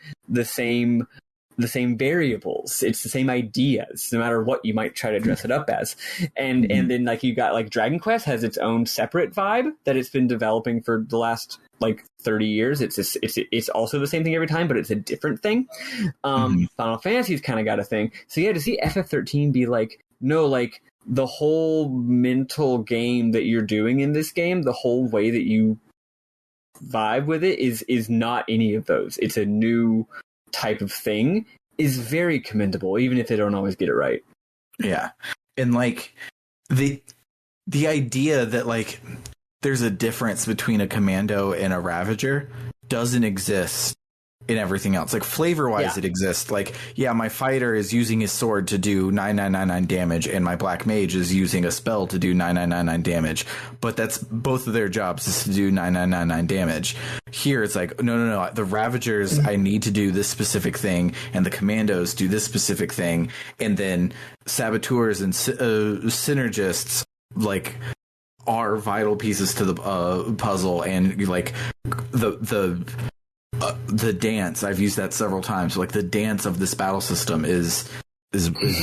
variables. It's the same ideas, no matter what you might try to dress it up as. And then like you got like Dragon Quest has its own separate vibe that it's been developing for the last like 30 years. It's also the same thing every time, but it's a different thing. Final Fantasy's kind of got a thing. So yeah, to see FF13 be like, no, like the whole mental game that you're doing in this game, the whole way that you vibe with it is not any of those. It's a new type of thing, is very commendable, even if they don't always get it right. Yeah. And like the idea that like there's a difference between a commando and a ravager doesn't exist in everything else. Like flavor wise, it exists. Like, yeah, my fighter is using his sword to do 9999 damage, and my black mage is using a spell to do 9999 damage. But that's both of their jobs is to do 9999 damage. Here, it's like, no. The ravagers, I need to do this specific thing, and the commandos do this specific thing, and then saboteurs and synergists like are vital pieces to the puzzle, and like the dance, I've used that several times. Like the dance of this battle system is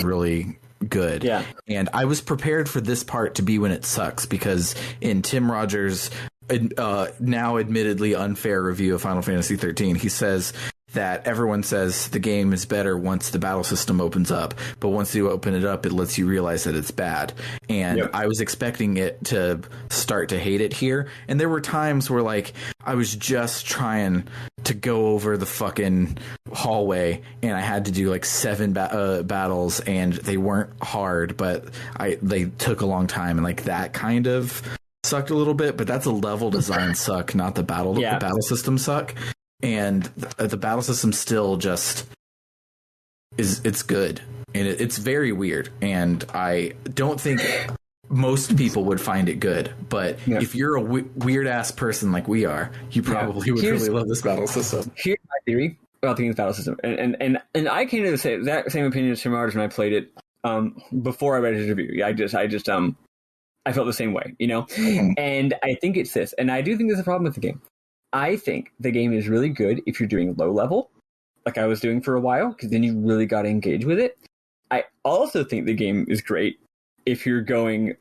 really good. Yeah. And I was prepared for this part to be when it sucks, because in Tim Rogers' now admittedly unfair review of Final Fantasy XIII, he says that everyone says the game is better once the battle system opens up, but once you open it up, it lets you realize that it's bad. And I was expecting it to start to hate it here. And there were times where like I was just trying to go over the fucking hallway, and I had to do like 7 battles, and they weren't hard, but they took a long time, and like that kind of sucked a little bit. But that's a level design suck, not the battle system suck. And the battle system still just it's good, and it's very weird, and I don't think most people would find it good, but if you're a weird ass person like we are, you probably would really love this battle system. Here's my theory about the battle system, and I came to the same opinion as Tim Rogers when I played it before I read his review. I felt the same way, you know, and I think it's this, and I do think there's a problem with the game. I think the game is really good if you're doing low level, like I was doing for a while, because then you really got to engage with it. I also think the game is great if you're going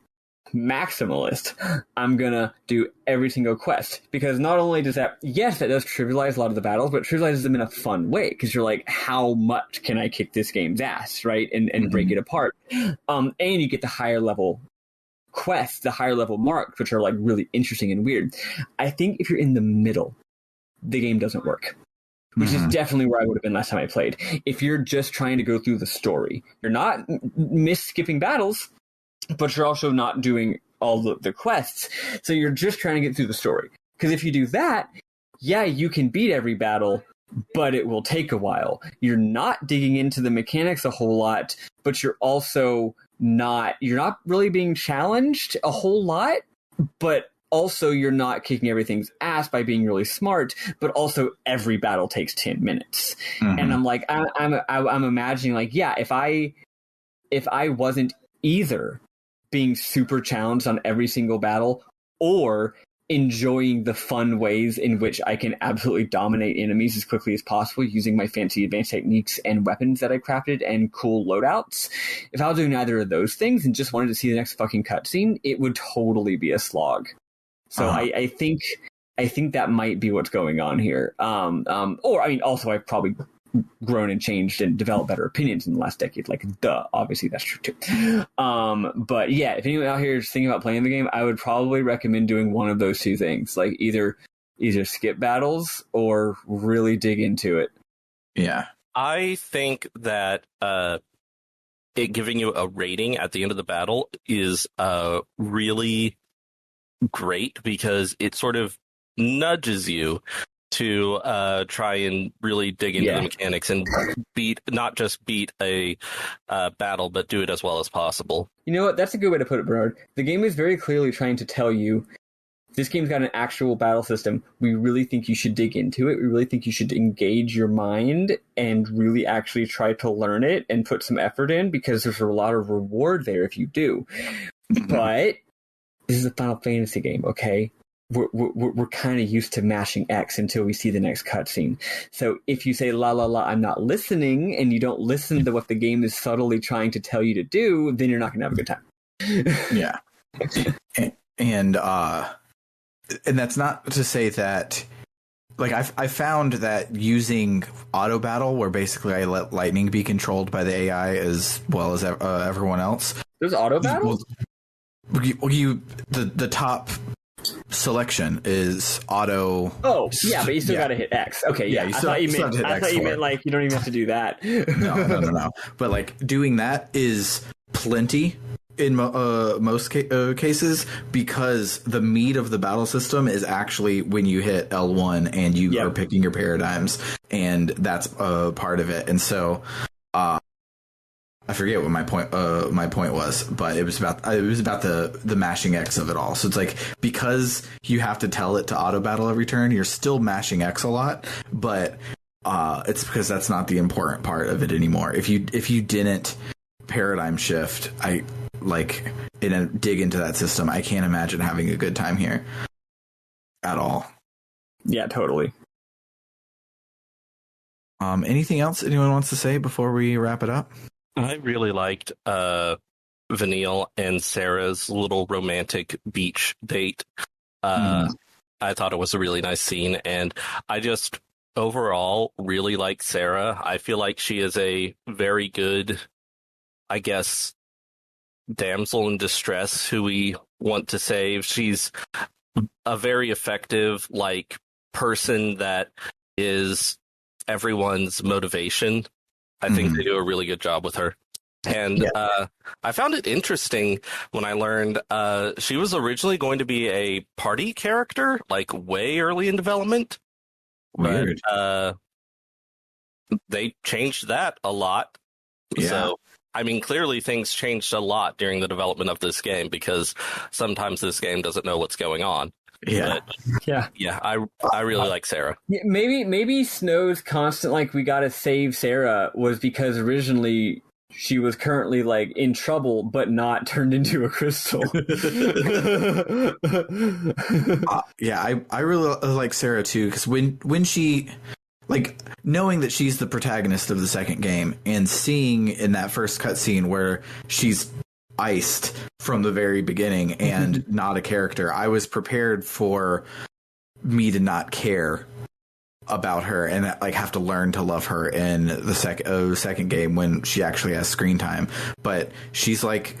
maximalist. I'm gonna do every single quest, because not only does that, yes, that does trivialize a lot of the battles, but it trivializes them in a fun way, because you're like, how much can I kick this game's ass, right? And break it apart. And you get the higher level quests, the higher level marks, which are like really interesting and weird. I think if you're in the middle, the game doesn't work. Which is definitely where I would have been last time I played. If you're just trying to go through the story, you're not skipping battles, but you're also not doing all the quests. So you're just trying to get through the story. Because if you do that, yeah, you can beat every battle, but it will take a while. You're not digging into the mechanics a whole lot, but you're also not really being challenged a whole lot, but also you're not kicking everything's ass by being really smart, but also every battle takes 10 minutes. And I'm like, I'm imagining, like, yeah, if I wasn't either being super challenged on every single battle or enjoying the fun ways in which I can absolutely dominate enemies as quickly as possible using my fancy advanced techniques and weapons that I crafted and cool loadouts, if I was doing neither of those things and just wanted to see the next fucking cutscene, it would totally be a slog. So I think that might be what's going on here. Or I mean, also I've probably grown and changed and developed better opinions in the last decade. Like, obviously that's true too. But yeah, if anyone out here is thinking about playing the game, I would probably recommend doing one of those two things. Like either skip battles or really dig into it. Yeah, I think that it giving you a rating at the end of the battle is really great, because it sort of nudges you to try and really dig into the mechanics and not just beat a battle, but do it as well as possible. You know what? That's a good way to put it, Bernard. The game is very clearly trying to tell you, this game's got an actual battle system. We really think you should dig into it. We really think you should engage your mind and really actually try to learn it and put some effort in, because there's a lot of reward there if you do. But this is a Final Fantasy game, okay? We're kind of used to mashing X until we see the next cutscene. So if you say, la, la, la, I'm not listening, and you don't listen to what the game is subtly trying to tell you to do, then you're not going to have a good time. Yeah. And that's not to say that, like, I found that using auto battle, where basically I let lightning be controlled by the AI as well as everyone else. There's auto battle? The top selection is auto. Oh, yeah, but you still got to hit X. Okay, yeah. I thought you meant like you don't even have to do that. No. But like doing that is plenty in most cases, because the meat of the battle system is actually when you hit L1 and you are picking your paradigms, and that's part of it. And so I forget what my point was, but it was about the mashing X of it all. So it's like, because you have to tell it to auto battle every turn, you're still mashing X a lot, but it's because that's not the important part of it anymore. If you didn't paradigm shift, dig into that system, I can't imagine having a good time here at all. Yeah, totally. Anything else anyone wants to say before we wrap it up? I really liked Vanille and Sarah's little romantic beach date. I thought it was a really nice scene, and I just overall really like Sarah. I feel like she is a very good, I guess, damsel in distress who we want to save. She's a very effective, like, person that is everyone's motivation. I think they do a really good job with her. And I found it interesting when I learned she was originally going to be a party character, like way early in development. Weird. But they changed that a lot. Yeah. So, I mean, clearly things changed a lot during the development of this game, because sometimes this game doesn't know what's going on. Yeah. But, yeah, I really like Sarah. Yeah, maybe Snow's constant, like, we gotta save Sarah, was because originally she was currently, like, in trouble, but not turned into a crystal. I really like Sarah too, because when she, like, knowing that she's the protagonist of the second game and seeing in that first cutscene where she's iced from the very beginning and not a character. I was prepared for me to not care about her and like have to learn to love her in the second game when she actually has screen time. But she's like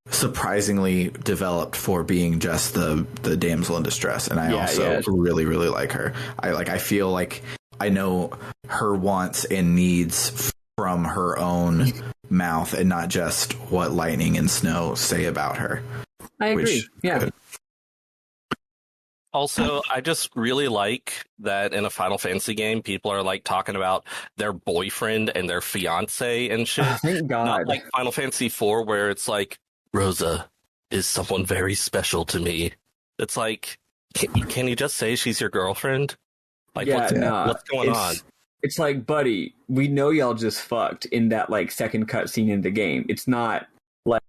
surprisingly developed for being just the damsel in distress, and I also really like her. I feel like I know her wants and needs from her own mouth and not just what lightning and snow say about her. I agree. Yeah. Also, I just really like that in a Final Fantasy game, people are like talking about their boyfriend and their fiance and shit. Thank God. Not like Final Fantasy IV, where it's like, Rosa is someone very special to me. It's like, can you just say she's your girlfriend? Like, what's going on? It's like, buddy, we know y'all just fucked in that like second cutscene in the game. It's not like.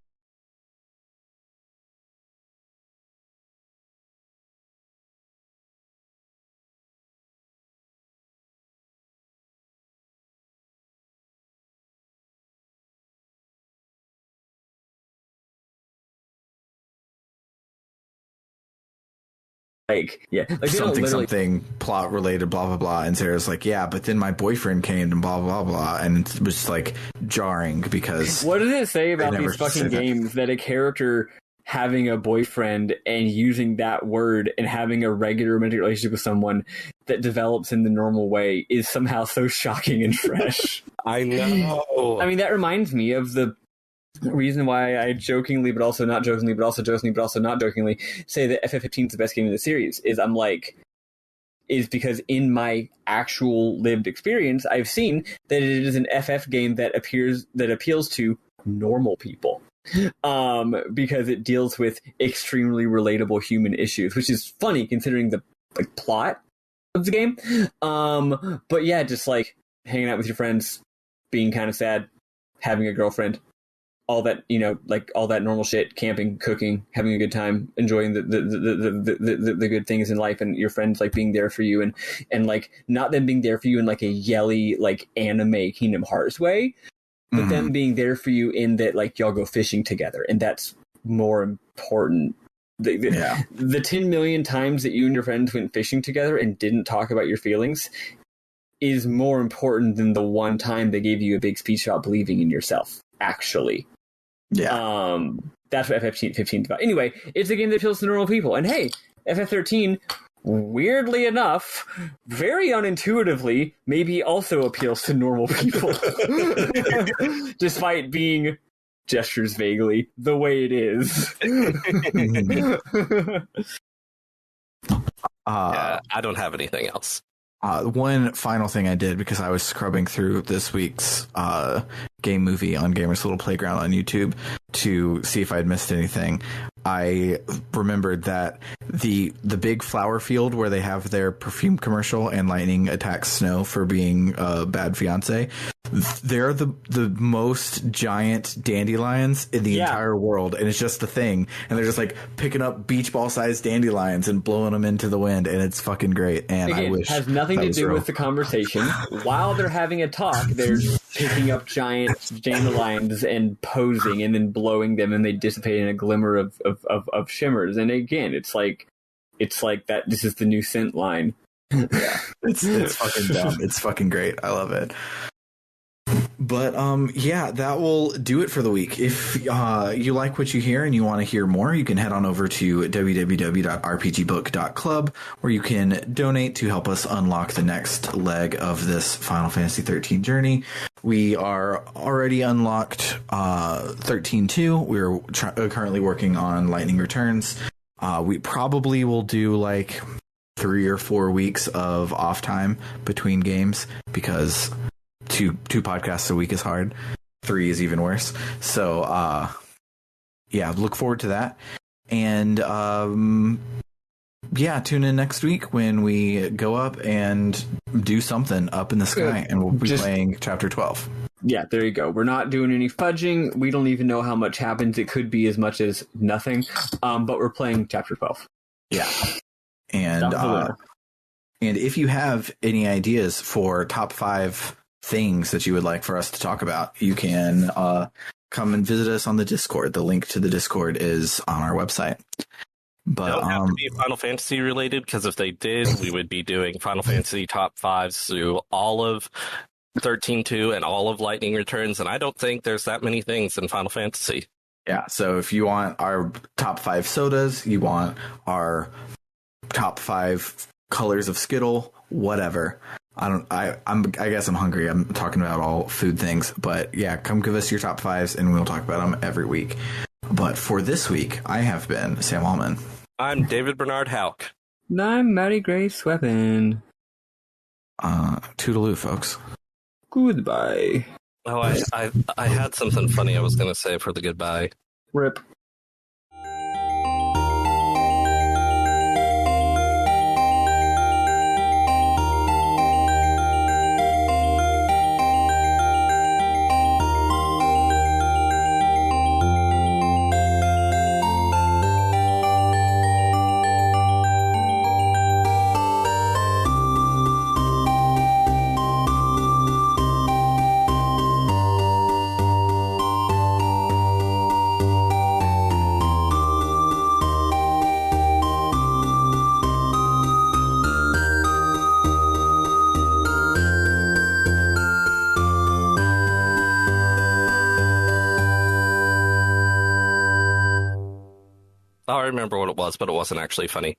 Something plot related, blah blah blah, and Sarah's like, yeah, but then my boyfriend came and blah blah blah, and it was like jarring because what does it say about these fucking games that a character having a boyfriend and using that word and having a regular romantic relationship with someone that develops in the normal way is somehow so shocking and fresh? I know. I mean, that reminds me of the reason why I jokingly, but also not jokingly, but also jokingly, but also not jokingly say that FF15 is the best game in the series is because in my actual lived experience, I've seen that it is an FF game that appeals to normal people. Because it deals with extremely relatable human issues, which is funny considering the like plot of the game. But yeah, just like hanging out with your friends, being kind of sad, having a girlfriend, all that, like all that normal shit, camping, cooking, having a good time, enjoying the good things in life, and your friends like being there for you, and like not them being there for you in like a yelly like anime Kingdom Hearts way, but them being there for you in that like y'all go fishing together, and that's more important. The 10 million times that you and your friends went fishing together and didn't talk about your feelings is more important than the one time they gave you a big speech about believing in yourself, actually. Yeah. That's what FF15 is about. Anyway, it's a game that appeals to normal people. And hey, FF13, weirdly enough, very unintuitively, maybe also appeals to normal people. Despite being gestures vaguely the way it is. I don't have anything else. One final thing I did, because I was scrubbing through this week's game movie on Gamers Little Playground on YouTube to see if I'd missed anything. I remembered that the big flower field where they have their perfume commercial and lightning attacks Snow for being a bad fiance, they're the most giant dandelions in the entire world, and it's just the thing, and they're just like picking up beach ball sized dandelions and blowing them into the wind, and it's fucking great. And again, I wish it has nothing to do with the conversation. While they're having a talk, they're picking up giant dandelions and posing and then blowing them, and they dissipate in a glimmer of shimmers. And again, it's like that. This is the new scent line. Yeah, it's fucking dumb. It's fucking great. I love it. But that will do it for the week. If you like what you hear and you want to hear more, you can head on over to www.rpgbook.club, where you can donate to help us unlock the next leg of this Final Fantasy 13 journey. We are already unlocked 13.2. We're currently working on Lightning Returns. We probably will do like 3 or 4 weeks of off time between games, because two podcasts a week is hard. 3 is even worse. So look forward to that. And tune in next week when we go up and do something up in the sky, and we'll be playing chapter 12. Yeah, there you go. We're not doing any fudging. We don't even know how much happens. It could be as much as nothing. But we're playing chapter 12. Yeah. And if you have any ideas for top 5 things that you would like for us to talk about, you can come and visit us on the Discord. The link to the Discord is on our website. But They don't have to be Final Fantasy related, because if they did, we would be doing Final Fantasy top 5s through all of 13.2 and all of Lightning Returns, and I don't think there's that many things in Final Fantasy. yeah, so if you want our top 5 sodas, you want our top 5 colors of Skittle, whatever. I guess I'm hungry. I'm talking about all food things, but yeah, come give us your top 5s and we'll talk about them every week. But for this week, I have been Sam Allman. I'm David Bernard Houck. And I'm Maddie Grace Weapon. Toodaloo, folks. Goodbye. Oh, I had something funny I was going to say for the goodbye. Rip. I remember what it was, but it wasn't actually funny.